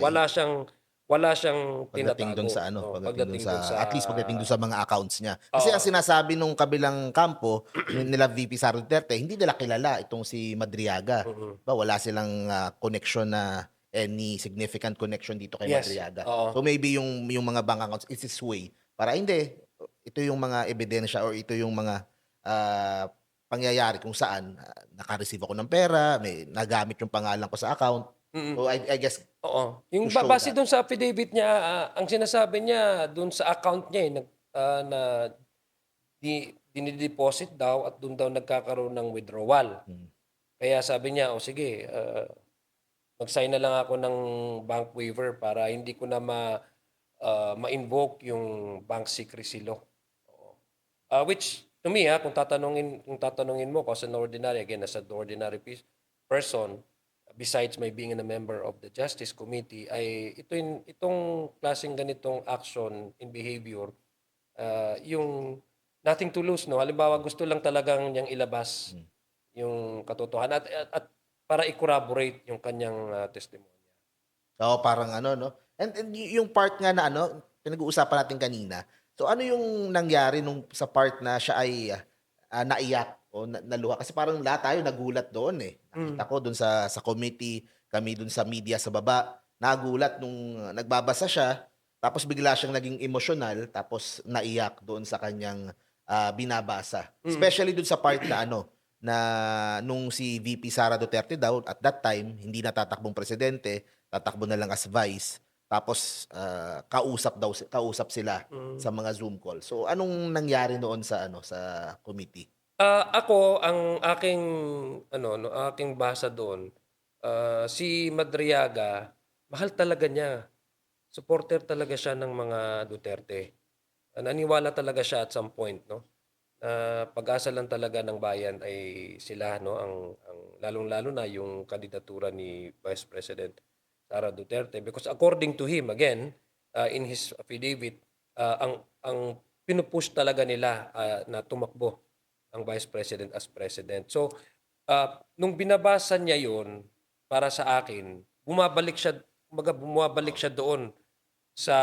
wala siyang Pagdating dun tinatago, sa ano, no, pagdating dun pagdating dun sa sa at least pagdating dun sa mga accounts niya. Kasi ang oo. sinasabi nung kabilang kampo, nila VP Sara Duterte, hindi nila kilala itong si Madriaga. Mm. Ba wala silang connection na any significant connection dito kay Yes, Madriaga. oo. So maybe yung mga bank accounts is his way para hindi ito yung mga ebidensya or ito yung mga ah, pangyayari kung saan naka-receive ako ng pera, may nagamit yung pangalan ko sa account. Mm. So I guess Oo, to yung show base that. dun sa affidavit niya, ang sinasabi niya dun sa account niya, na dinideposit daw at dun daw nagkakaroon ng withdrawal. Mm. Kaya sabi niya, "O sige, mag-sign na lang ako ng bank waiver para hindi ko na ma-invoke yung bank secrecy law." Oo. Which to me, kung tatanungin mo ko as an ordinary, again, as an ordinary person, besides my being a member of the Justice Committee, ay itong klaseng ganitong action in behavior, yung nothing to lose, no? Halimbawa, gusto lang talagang niyang ilabas Mm. yung katotohanan at para i-corroborate yung kanyang testimonya. Oo, parang ano 'no. And yung part nga na ano, pinag-uusapan natin kanina. So ano yung nangyari nung sa part na siya ay naiyak o naluha? Kasi parang lahat tayo nagulat doon, eh. Mm. Nakita ko doon sa committee, kami doon sa media sa baba, nagulat nung nagbabasa siya, tapos bigla siyang naging emosyonal, tapos naiyak doon sa kanyang binabasa. Mm. Especially doon sa part na ano, na nung si VP Sara Duterte daw at that time hindi na tatakbong presidente, tatakbo na lang as vice. Tapos kausap sila Mm. sa mga Zoom call. So anong nangyari noon sa ano sa committee? Ako ang aking aking basa doon, si Madriaga, mahal talaga niya. Supporter talaga siya ng mga Duterte. Naniwala talaga siya at some point, no, na pag-asa lang talaga ng bayan ay sila, no, ang lalong-lalo na yung kandidatura ni Vice President Sara Duterte, because according to him, again, in his affidavit, ang pinu-push talaga nila na tumakbo ang Vice President as President. So, nung binabasa niya 'yon, para sa akin, bumabalik siya doon sa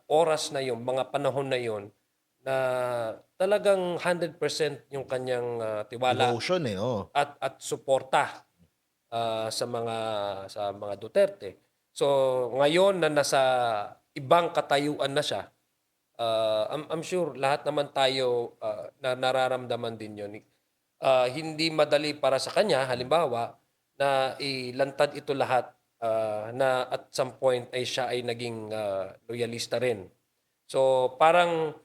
oras na 'yon, mga panahon na 'yon, na talagang 100% yung kanyang tiwala Devotion, eh, oo. at suporta sa mga Duterte. So, ngayon na nasa ibang katayuan na siya, I'm sure lahat naman tayo na nararamdaman din 'yon. Hindi madali para sa kanya, halimbawa, na ilantad ito lahat, na at some point ay siya ay naging loyalista rin. So, parang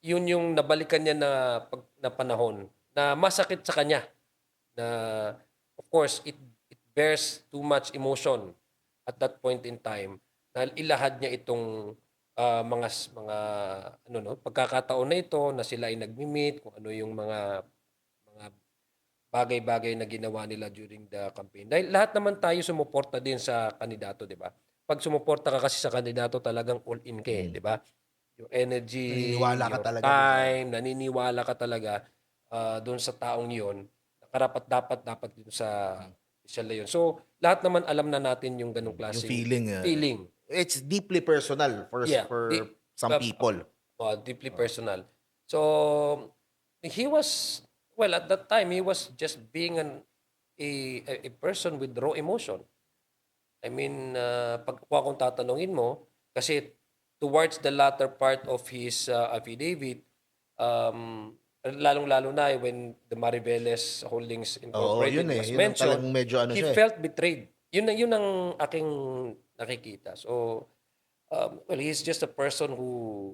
yun yung nabalikan niya na panahon na masakit sa kanya, na of course it bears too much emotion at that point in time na ilahad niya itong mga ano no, pagkakataon na ito na sila ay nagmi-meet, kung ano yung mga bagay-bagay na ginawa nila during the campaign. Dahil lahat naman tayo sumuporta din sa kandidato, 'di ba? Pag sumuporta ka kasi sa kandidato, talagang all in ka, eh, Mm. 'di ba? Yung energy, Naniniwala ka your talaga dun sa ano. time, naniniwala ka talaga doon sa taong 'yon. Karapat-dapat dito sa Mm. opisyal na 'yon. So, lahat naman alam na natin yung ganong Yung klaseng feeling, feeling. it's deeply personal Yeah, for some people. deeply Oo. personal. So, he was, well, at that time, he was just being a person with raw emotion. I mean, pag kung akong tatanungin mo, kasi towards the latter part of his affidavit, um, lalong-lalo na when the Mariveles Holdings Oo, Incorporated yun, was yun ang mentioned, talagang medyo ano he siya, eh. felt betrayed. Yun ang aking nakikita. So, well, he's just a person who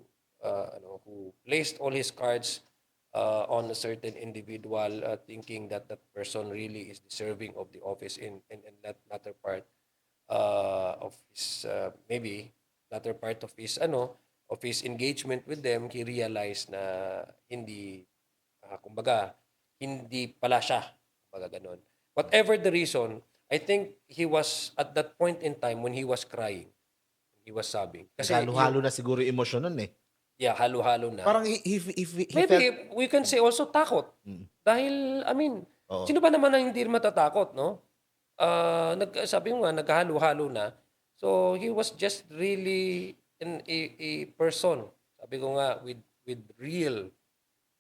placed all his cards on a certain individual, thinking that that person really is deserving of the office in that latter part of his maybe latter part of his engagement with them. He realized na hindi kumbaga hindi pala siya, kumbaga ganun. Whatever the reason, I think he was at that point in time when he was crying, he was sobbing. Kasi yung, Naghalo-halo na siguro yung emosyon nun, eh. yeah, halo-halo na. Parang he felt. Maybe we can say also takot. Mm, Dahil, I mean, oo. sino ba naman ang hindi matatakot, no? Sabi mo nga, naghalo-halo na. So, he was just really a person, sabi ko nga, with real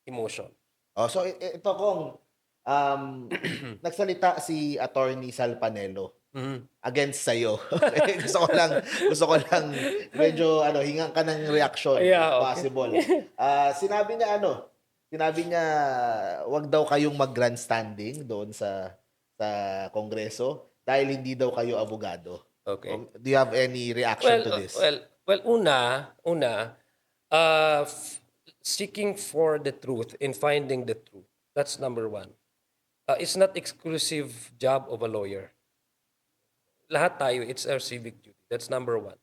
emotion. Oh, so ito kung um, nagsalita si Attorney Sal Panelo Mhm. against sa'yo. Gusto ko lang medyo ano, hingan ka ng reaksyon if Yeah, okay. possible. Sinabi niya 'wag daw kayong mag-grandstanding doon sa Kongreso dahil hindi daw kayo abogado. Okay. Do you have any reaction Well, to this? una, uh, f- seeking for the truth and finding the truth. That's number one. It's not exclusive job of a lawyer. Lahat tayo, it's our civic duty. That's number one.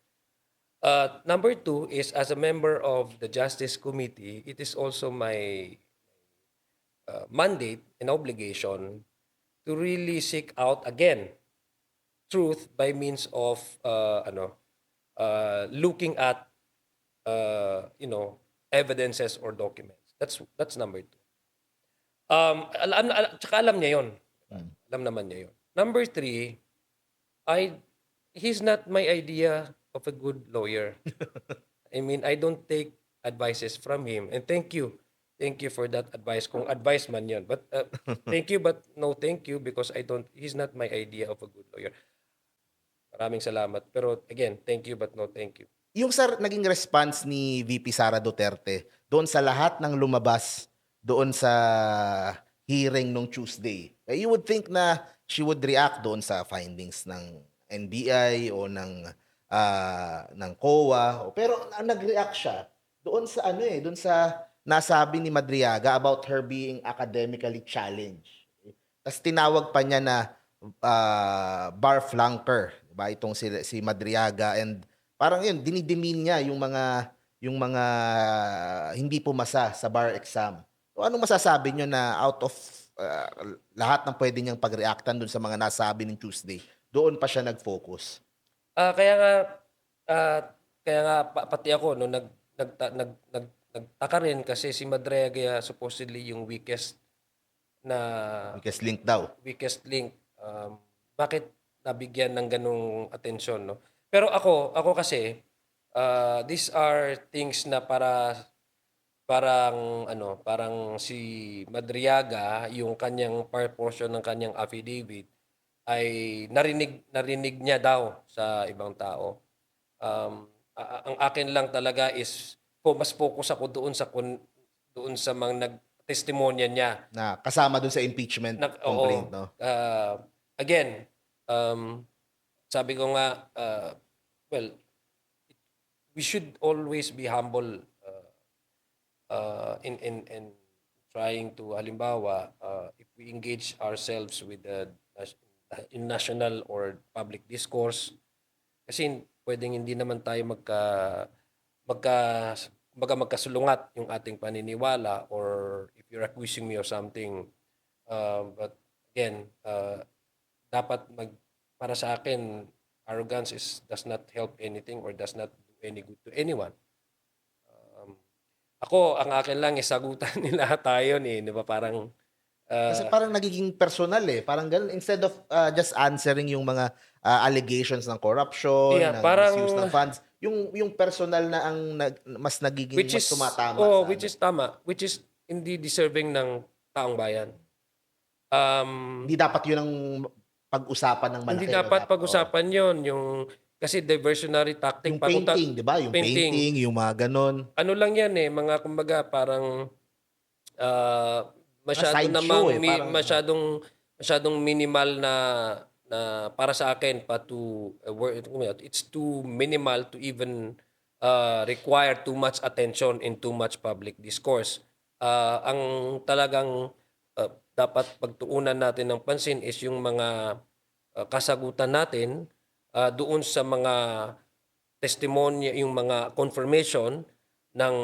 Number two is, as a member of the Justice Committee, it is also my mandate and obligation to really seek out again truth by means of looking at evidences or documents. That's number two. Tsaka alam niya 'yon. Hmm. Alam naman niya 'yon. Number three, I he's not my idea of a good lawyer. I mean, I don't take advices from him. And thank you. Thank you for that advice. Kung advice man 'yon. But thank you but no thank you, because he's not my idea of a good lawyer. Maraming salamat. Pero again, thank you but no thank you. Yung sa naging response ni VP Sara Duterte doon sa lahat ng lumabas doon sa hearing nung Tuesday, you would think na she would react doon sa findings ng NBI o ng COA, pero ang nag-react siya doon sa ano, doon sa nasabi ni Madriaga about her being academically challenged. Tas tinawag pa niya na, bar flunker, 'di ba, itong si Madriaga, and parang yun, dinidemean niya yung mga hindi pumasa sa bar exam. So, anong masasabi niyo na out of, ah, lahat ng puwede niyang pag-reactan dun sa mga nasabi ng Tuesday, doon pa siya nag-focus? Ah, kaya nga ah, kaya nga pati ako no nagtaka rin, kasi si Madregia supposedly yung na Weakest link daw. weakest link. Bakit nabigyan ng ganong atensyon, no? Pero ako kasi, these are things na parang si Madriaga, yung kanyang part portion ng kanyang affidavit ay narinig niya daw sa ibang tao. Ang akin lang talaga is mas focus ako doon sa mga nagtestimonya niya. Na kasama dun sa impeachment complaint, Oo. 'no? Again, um, sabi ko nga, well, we should always be humble in trying to, halimbawa, if we engage ourselves with in national or public discourse, Kasi pwedeng hindi naman tayo magka magkasulungat yung ating paniniwala, or if you're accusing me of something, but again, dapat para sa akin, arrogance does not help anything or does not do any good to anyone. Um, Ako, ang akin lang is sagutan nila tayo eh, di ba? Parang, Kasi uh, parang nagiging personal, eh, parang gano'n instead of, just answering yung mga, allegations ng corruption, yeah, ng misuse ng parang, funds, yung personal na ang mas nagiging which mas is, tumatama oh, sa which ano. is tama, which is hindi deserving ng taong bayan. Um, Hindi dapat yun ang pag-usapan ng Hindi malaki 'no, dapat oo. pag-usapan yon, yung kasi diversionary tactic Yung painting, 'di ba, yung painting. painting, yung mga gano'n, Ano lang yan eh, mga kumbaga parang mga masyado sideshow, namang eh, parang masyadong minimal na para sa akin pa it's too minimal to even require too much attention in too much public discourse. Ang talagang dapat pagtuunan natin ng pansin is yung mga kasagutan natin doon sa mga testimonya, yung mga confirmation ng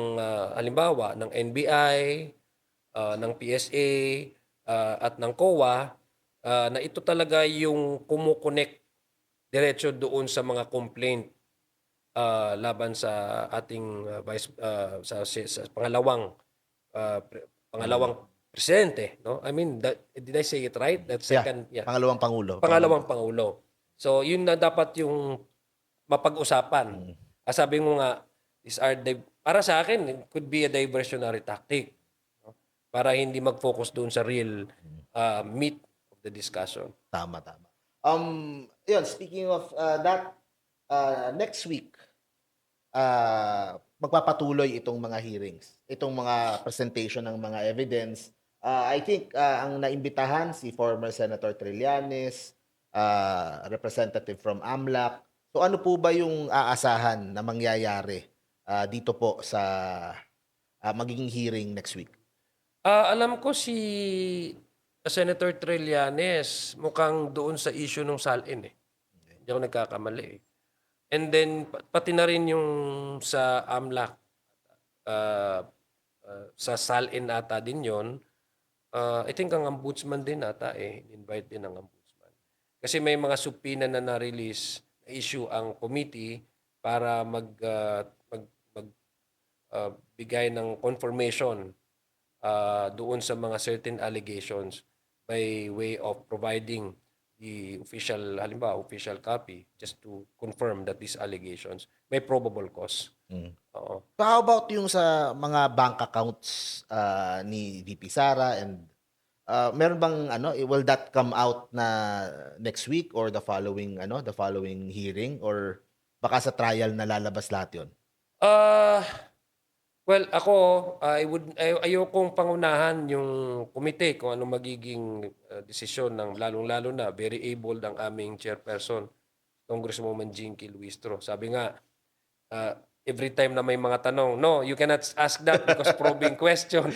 halimbawa ng NBI, ng PSA, at ng COA, na ito talaga yung kumokonek diretso doon sa mga complaint laban sa ating sa pangalawang pangulo. presidente, no? I mean, did I say it right? That Yeah, second, yeah, pangalawang pangulo, pangalawang pangulo. So, yun na dapat yung mapag-usapan. mm, Sabi mo nga, para sa akin, it could be a diversionary tactic, no? Para hindi mag-focus doon sa real meat of the discussion. tama, tama. Yun speaking of, that, next week, magpapatuloy itong mga hearings, itong mga presentation ng mga evidence. I think, ang naimbitahan si former Senator Trillanes, representative from AMLAC. So ano po ba yung aasahan na mangyayari, dito po sa, magiging hearing next week? Alam ko si Senator Trillanes mukhang doon sa issue ng SALN eh. Hindi ako nagkakamali eh. And then pati na rin yung sa AMLAC, ah, sa SALN ata din yon. I think ang ombudsman din ata eh, invite din ang ombudsman. Kasi may mga subpoena na na-release, na-issue ang committee para bigay ng confirmation doon sa mga certain allegations by way of providing the official, halimbawa, official copy just to confirm that these allegations may probable cause. Hmm. Oo. So how about yung sa mga bank accounts, ni VP Sara and, meron bang ano, will that come out na next week or the following hearing or baka sa trial na lalabas lahat yun? Ah, well, ako, ayokong pangunahan yung komite kung ano magiging desisyon ng lalong-lalo na very able ng aming chairperson, Congresswoman Jinky Luistro. Sabi nga, uh, every time na may mga tanong, no, you cannot ask that because probing question.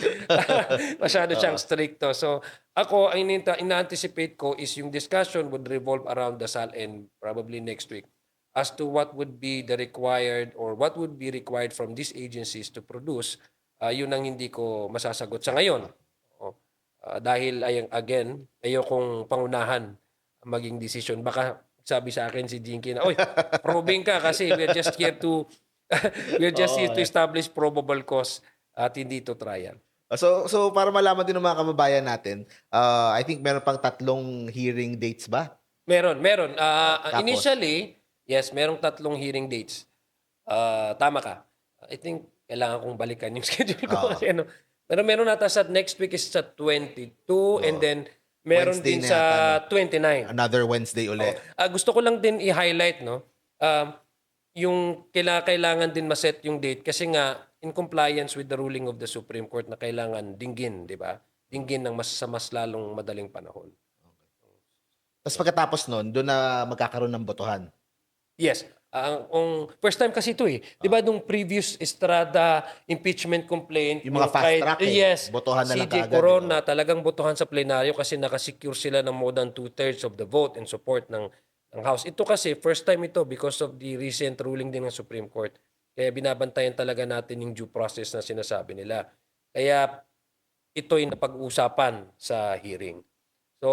Masyado siyang Oo, stricto. So, ako, ang ina-anticipate ko is yung discussion would revolve around the SALN probably next week as to what would be the required or what would be required from these agencies to produce. Yun ang hindi ko masasagot sa ngayon. Oo. Dahil, again, ayokong pangunahan ang maging decision. Baka sabi sa akin si Jinky na, oy, probing ka kasi we're just here to oo, eh. establish probable cause at hindi to trial. So para malaman din ng mga kababayan natin, I think meron pang tatlong hearing dates ba? Meron. Tapos Initially, yes, merong 3 hearing dates. Tama ka. I think kailangan kong balikan yung schedule ko oo, kasi ano. Pero meron ata sa next week is sa 22 and oo. then meron Wednesday din na sa yata 'no? 29. Another Wednesday uli. Oo. Gusto ko lang din i-highlight, no, yung kailangan din ma-set yung date kasi nga in compliance with the ruling of the Supreme Court na kailangan dinggin, 'di ba? Dinggin ng sa mas lalong madaling panahon. Tapos pagkatapos nun, dun na magkakaroon ng botohan. Yes. Ang first time kasi ito eh. 'Di ba nung previous Estrada impeachment complaint, Yung mga fast track, eh, yes, botohan na lang CJ kaagad, eh, Corona talagang botohan sa plenaryo kasi nakasecure sila ng more than 2/3 of the vote in support ng ng House. Ito kasi first time ito because of the recent ruling din ng Supreme Court. Kaya binabantayan talaga natin yung due process na sinasabi nila. Kaya ito'y napag-uusapan sa hearing. So,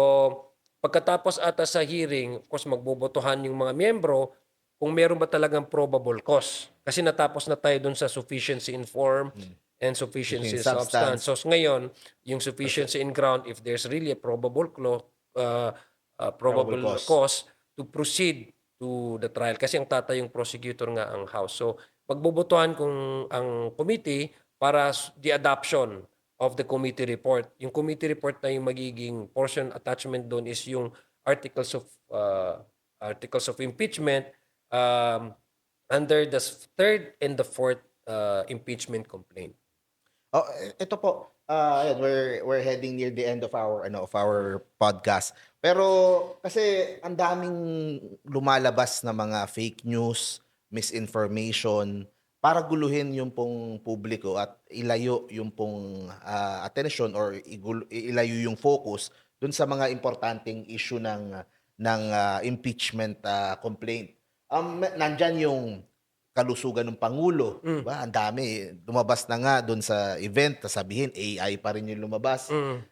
pagkatapos ata sa hearing, of course, magbobotohan yung mga miyembro kung meron ba talagang probable cause. Kasi natapos na tayo dun sa sufficiency in form and sufficiency Sufficient in substance. substance. So, ngayon, yung sufficiency in ground, if there's really a Probable probable cause. cause to proceed to the trial. Kasi ang tatayong prosecutor nga ang House. So, magbobotohan kung ang committee para the adoption of the committee report. Yung committee report na yung magiging portion attachment doon is yung articles of articles of impeachment um, under the third and the fourth impeachment complaint. Oh, ito po. Ayun, we're heading near the end of our podcast. Pero kasi ang daming lumalabas na mga fake news, misinformation para guluhin yung pong publiko at ilayo yung pong attention or ilayo yung focus dun sa mga importanteng issue ng impeachment complaint. Nandyan yung kalusugan ng pangulo, 'di Mm. ba? Ang dami, lumabas na nga do'n sa event, tas sabihin AI pa rin yung lumabas. Mm.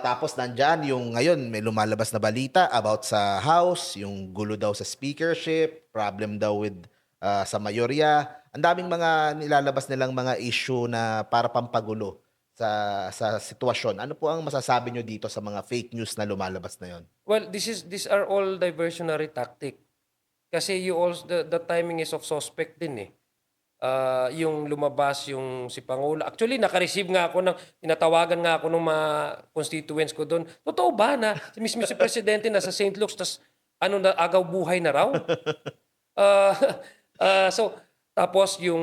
Tapos nandiyan yung ngayon may lumalabas na balita about sa House, yung gulo daw sa speakership, problem daw with sa mayorya. Ang daming mga nilalabas nilang mga issue na para pampagulo sa sitwasyon. Ano po ang masasabi nyo dito sa mga fake news na lumalabas na 'yon? Well, these are all diversionary tactic. Kasi you also the timing is of suspect din eh. Yung lumabas yung si Pangulo. Actually, naka-receive nga ako tinatawagan nga ako ng mga constituents ko doon. Totoo ba na si mismo si Presidente nasa St. Luke's tas ano na agaw buhay na raw? Ah, so tapos yung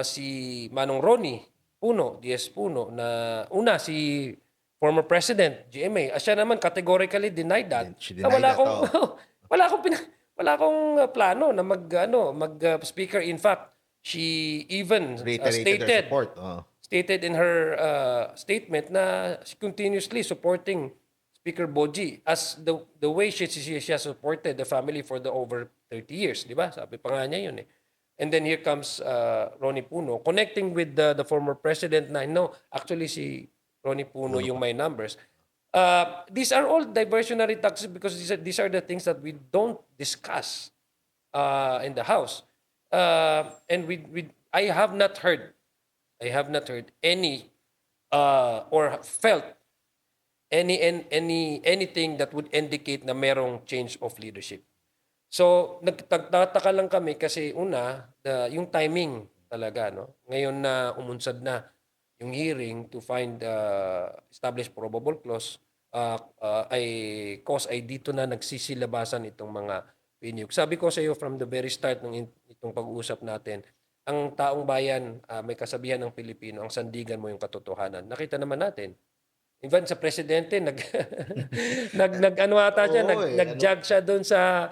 si Manong Ronnie Puno, DS Puno na una si former President GMA, siya naman categorically denied that. She Na denied wala that, akong oh. wala akong wala akong plano na mag speaker. In fact, she even Reiterated their support. Oh. stated in her statement na she continuously supporting Speaker Boji as the way she has supported the family for the over 30 years, di ba? Sabi pa nga niya yun eh. And then here comes Ronnie Puno connecting with the former president na no, actually si Ronnie Puno Puno yung pa. may numbers. These are all diversionary tactics because these are the things that we don't discuss in the House. And I have not heard any or felt anything that would indicate na merong change of leadership. So nagtataka lang kami kasi una yung timing talaga no. Ngayon na umunsad na yung hearing to find established probable cause ay dito na nagsisilabasan itong mga PNUC. Sabi ko sa iyo from the very start ng itong pag-uusap natin, ang taong bayan, may kasabihan ng Pilipino, ang sandigan mo yung katotohanan. Nakita naman natin. Even sa presidente nag ano ata siya, Oo, eh, ano nag-jog siya doon sa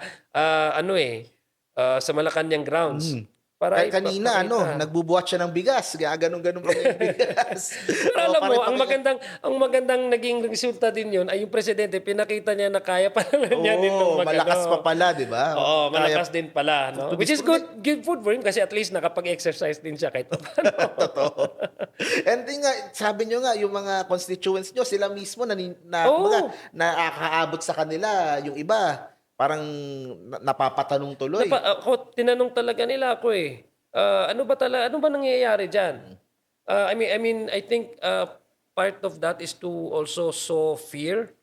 sa Malacanang grounds para Kanina ipakita. nagbubuhat siya ng bigas, gaganon-ganon pa niya yung bigas. Pero Oo, alam para mo, ipakita. ang magandang naging resulta din 'yun ay yung presidente pinakita niya na kaya pa naman niya din Oo, malakas pa pala, 'di ba? Oo, Kaya malakas din pala, no? to Which this is good food for him kasi at least nakapag-exercise din siya kahit papaano. totoo. And din nga, sabi niyo nga yung mga constituents niyo, sila mismo kumbaga Oo. nakakaabot sa kanila yung iba, parang napapatanong tuloy. Ako tinanong talaga nila ako eh. Ano ba nangyayari diyan? I think part of that is to also sow fear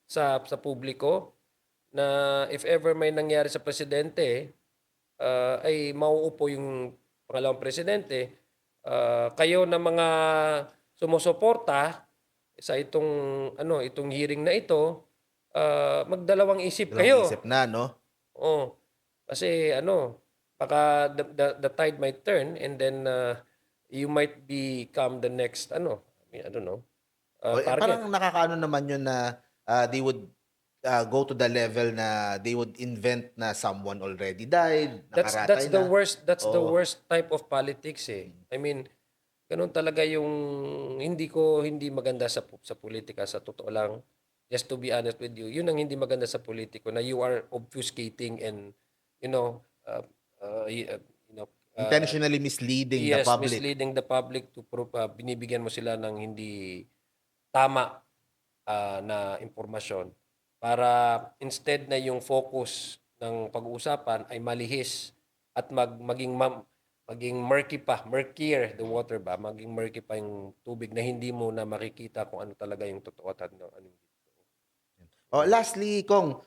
sa publiko na if ever may nangyari sa presidente, ay mauupo yung pangalawang presidente. Kayo na mga sumusuporta sa itong hearing na ito, magdalawang isip Dalawang kayo. isip na, no? Oo. Kasi baka the tide might turn and then you might become the next I don't know, target. Parang nakakaano naman yun na they would go to the level na they would invent na someone already died, That's nakaratay the na. worst Oo. type of politics eh. I mean, ganun talaga yung hindi maganda sa politika sa totoo lang. just to be honest with you, yun ang hindi maganda sa politiko, na you are obfuscating and, you know, you know, Intentionally misleading the yes, public. misleading the public to prove, binibigyan mo sila ng hindi tama na impormasyon, para instead na yung focus ng pag-uusapan ay malihis at maging murkier the water ba, maging murky pa yung tubig, na hindi mo na makikita kung ano talaga yung totoo at ano hindi totoo. Oh, lastly, Kong,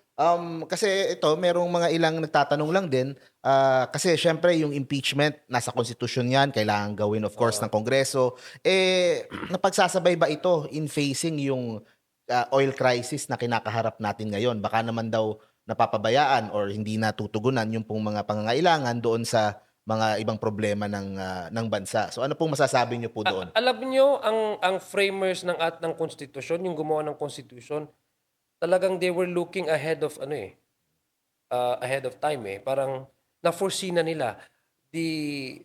kasi ito, merong mga ilang nagtatanong lang din, kasi syempre yung impeachment, nasa konstitusyon yan, kailangan gawin of course ng Kongreso. Napagsasabay ba ito in facing yung oil crisis na kinakaharap natin ngayon? Baka naman daw napapabayaan or hindi natutugunan yung pong mga pangangailangan doon sa mga ibang problema ng bansa. So ano pong masasabi niyo po doon? Alam niyo ang framers ng konstitusyon, yung gumawa ng konstitusyon, talagang they were looking ahead of ano ahead of time eh. Parang na-foresee na nila the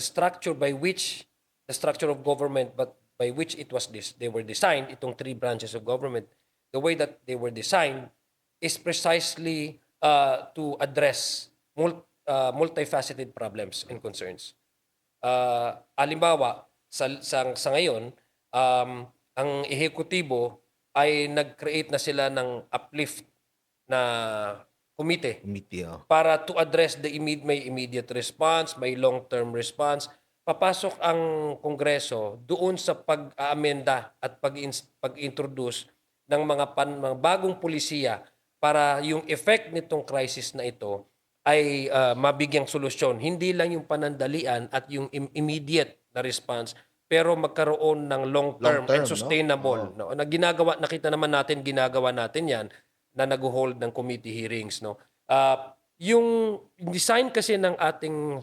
structure by which the structure of government, but by which they were designed, itong three branches of government, the way that they were designed is precisely to address multifaceted problems and concerns. Halimbawa, sa ngayon, ang ehekutibo ay nag-create na sila ng uplift na komite Committee, oh. para to address may immediate response, may long-term response. Papasok ang Kongreso doon sa pag-aamenda at pag-introduce ng mga bagong pulisiya para yung effect nitong crisis na ito ay mabigyang solusyon. Hindi lang yung panandalian at yung immediate na response, pero magkaroon ng long-term Long-term, and no? sustainable. Oo. No? Nakita naman natin, ginagawa natin yan na nag-hold ng committee hearings. No? Yung design kasi ng ating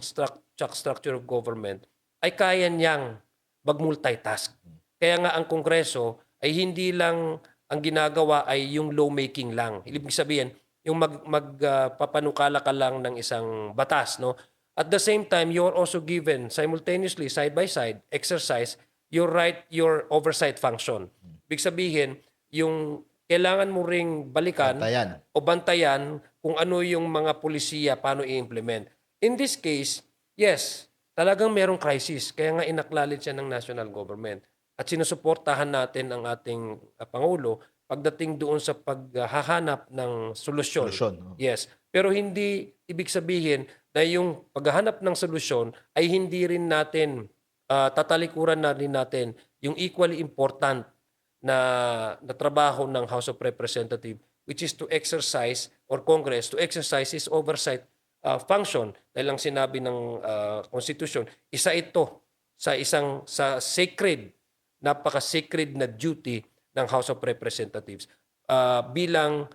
structure of government ay kaya niyang mag-multitask. Kaya nga ang Kongreso ay hindi lang ang ginagawa ay yung lawmaking lang. Ibig sabihin, yung magpapanukala ka lang ng isang batas, no? At the same time, you're also given simultaneously, side by side, exercise your oversight function. Ibig sabihin, yung kailangan mo ring balikan Bantayan. o bantayan kung ano yung mga pulisiya, paano i-implement. In this case, yes, talagang merong crisis. Kaya nga inacknowledge siya ng national government. At sinusuportahan natin ang ating Pangulo pagdating doon sa paghahanap ng solusyon. Solusyon, oh. Yes. Pero hindi ibig sabihin na yung paghahanap ng solusyon ay hindi rin natin, tatalikuran na rin natin yung equally important na trabaho ng House of Representatives, which is to exercise, or Congress, to exercise its oversight function. Dahil ang sinabi ng Constitution, isa ito sa sacred, napaka-sacred na duty ng House of Representatives bilang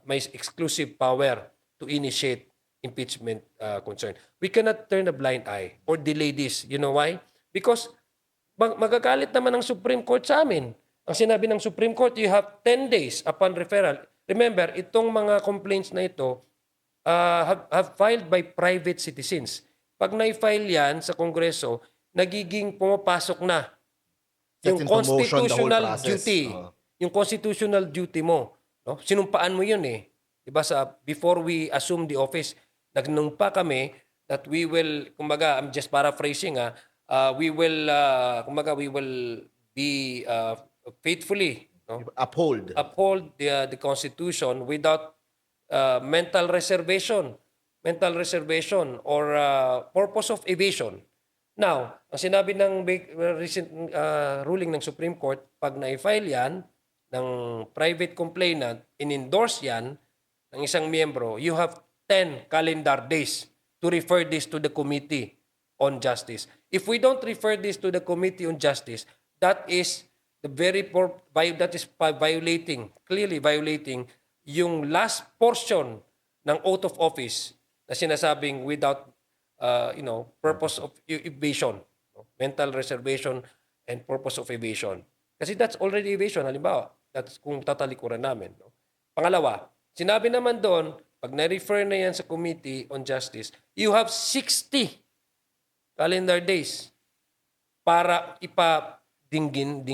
may exclusive power to initiate impeachment concern. We cannot turn a blind eye or delay this. You know why? Because magagalit naman ang Supreme Court sa amin. Ang sinabi ng Supreme Court, you have 10 days upon referral. Remember, itong mga complaints na ito have filed by private citizens. Pag na-file yan sa Kongreso, nagiging pumapasok na Sets yung into motion the whole constitutional process. duty. Oo. Yung constitutional duty mo. No? Sinumpaan mo yun eh. Diba before we assume the office, nagnumpa kami that we will, kumbaga, I'm just paraphrasing we will be faithfully, no? Uphold. Uphold the Constitution without mental reservation or purpose of evasion. Now, ang sinabi ng recent ruling ng Supreme Court, pag na-file yan ng private complainant, in-endorse yan ng isang miyembro, you have 10 calendar days to refer this to the Committee on Justice. If we don't refer this to the Committee on Justice, that is clearly violating yung last portion ng oath of office na sinasabing without purpose of evasion, no? Mental reservation and purpose of evasion. Kasi that's already evasion, halimbawa, that's kung tatalikuran namin. No? Pangalawa, sinabi naman doon, pag na-refer na yan sa Committee on Justice, you have 60 calendar days para ipadinggin,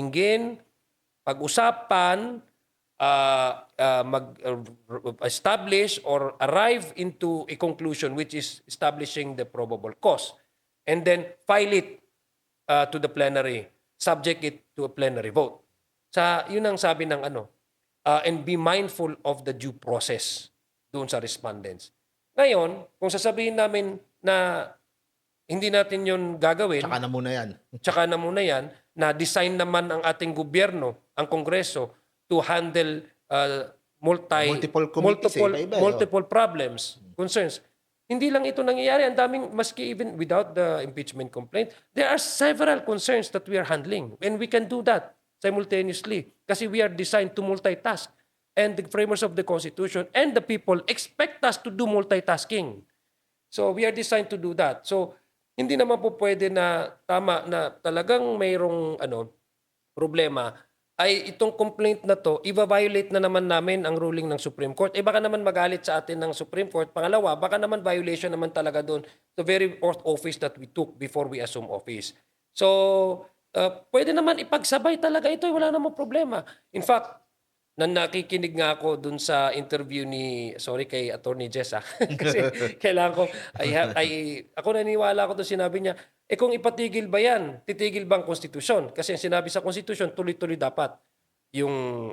pag-usapan, mag-establish or arrive into a conclusion which is establishing the probable cause. And then file it to the plenary, subject it to a plenary vote. Yun ang sabi ng and be mindful of the due process doon sa respondents. Ngayon, kung sasabihin namin na hindi natin yun gagawin, Tsaka na muna yan. tsaka na muna yan, na design naman ang ating gobyerno, ang Kongreso, to handle Multiple committees, iba-iba, multiple problems, concerns. Hindi lang ito nangyayari. Ang daming, maski even without the impeachment complaint, there are several concerns that we are handling. And we can do that simultaneously. Kasi we are designed to multitask. And the framers of the Constitution and the people expect us to do multitasking. So we are designed to do that. So hindi naman po pwede na tama na talagang mayroong problema ay itong complaint na to, i-violate na naman namin ang ruling ng Supreme Court. Baka naman magalit sa atin ng Supreme Court. Pangalawa, baka naman violation naman talaga doon the very oath office that we took before we assume office. So, pwede naman ipagsabay talaga ito. Wala namang problema. In fact, nakikinig nga ako dun sa interview kay Attorney Jess kasi kailangan ko, ako naniniwala ako doon sinabi niya, kung ipatigil ba yan, titigil ba ang konstitusyon? Kasi ang sinabi sa konstitusyon, tuloy-tuloy dapat yung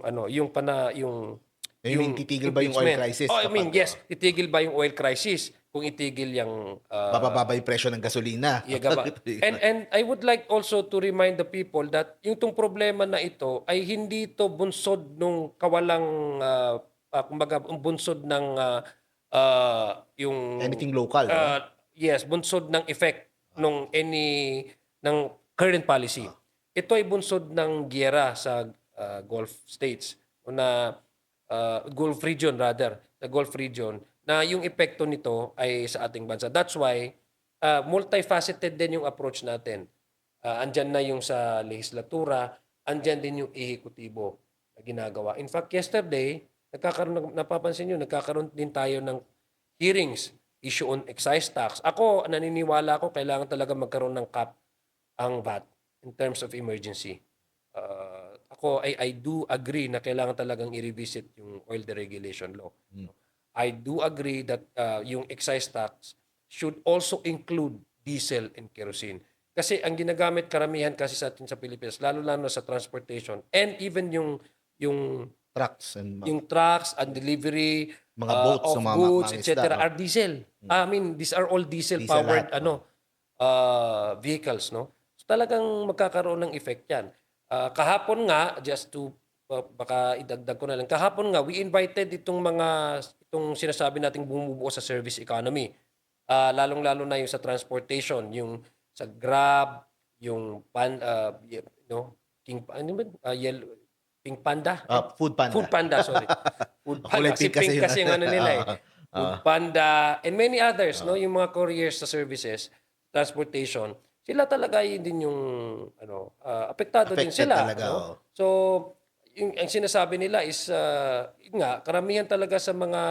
Titigil ba yung oil impeachment. crisis? Yes, titigil ba yung oil crisis kung itigil yung Bababa yung presyo ng gasolina. And I would like also to remind the people that yung tong problema na ito ay hindi to bunsod nung kawalang kumbaga bunsod ng yung Anything local. yes, bunsod ng effect ng current policy. Ito ay bunsod ng giyera sa Gulf states o na Gulf region rather, the Gulf region, na yung epekto nito ay sa ating bansa. That's why multifaceted din yung approach natin. Andyan na yung sa legislatura, andyan din yung ehekutibo na ginagawa. In fact, yesterday, napapansin nyo, nagkakaroon din tayo ng hearings, issue on excise tax. Ako, naniniwala ko, kailangan talaga magkaroon ng cap ang VAT in terms of emergency. I do agree na kailangan talagang i-revisit yung oil deregulation law. I do agree that yung excise tax should also include diesel and kerosene. Kasi ang ginagamit karamihan kasi sa atin sa Pilipinas, lalo-lalo sa transportation and even yung trucks and delivery mga boats, of mga goods, mga etc. isda, are diesel. I mean, these are all diesel-powered vehicles, no? So talagang magkakaroon ng effect 'yan. Kahapon nga, just to baka idagdag ko na lang. Kahapon nga, we invited itong sinasabi nating bumubuo sa service economy. Lalong-lalo na yung sa transportation, yung sa Grab, yung Pink Panda? Food Panda. Food Panda, sorry. Food Panda. Kulay pink kasi Pink kasi yun. yung nila Food Panda and many others, no? Yung mga couriers sa services, transportation, sila talaga yun din yung apektado din Affected sila. talaga, No? So, ang sinasabi nila is, karamihan talaga sa mga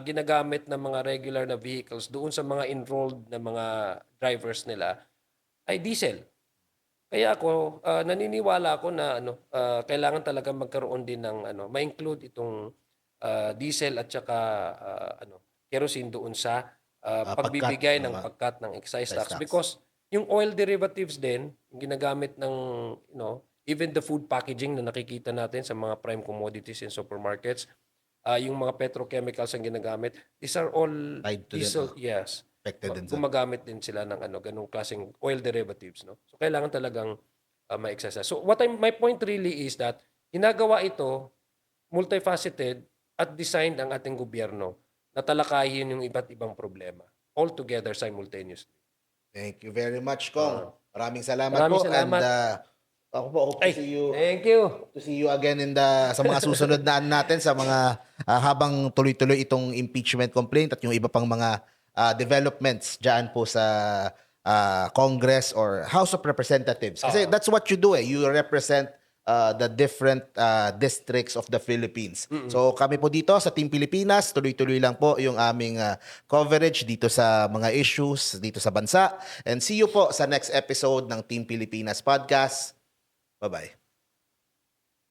ginagamit na mga regular na vehicles doon sa mga enrolled na mga drivers nila ay diesel. Kaya ako, naniniwala ako na kailangan talaga magkaroon din ng ma-include itong diesel at saka kerosene doon sa pagbibigay ng pagkat ng excise tax. Because yung oil derivatives din, yung ginagamit ng even the food packaging na nakikita natin sa mga prime commodities in supermarkets, yung mga petrochemicals ang ginagamit, these are all Tied to diesel, them, yes. affected din sa Gumagamit din sila ng ganung klaseng oil derivatives, no? So kailangan talagang ma-exercise. So my point really is that ginagawa ito multifaceted at designed ang ating gobyerno na talakayin yung iba't ibang problema all together simultaneously. Thank you very much, Kong. Maraming salamat Maraming po. salamat. And ako po, hope to see you. Thank you. To see you again sa mga susunod na natin sa mga habang tuloy-tuloy itong impeachment complaint at yung iba pang mga developments diyan po sa Congress or House of Representatives. Kasi that's what you do You represent the different districts of the Philippines. So kami po dito sa Team Pilipinas, tuloy-tuloy lang po yung aming coverage dito sa mga issues dito sa bansa. And see you po sa next episode ng Team Pilipinas Podcast. Bye-bye.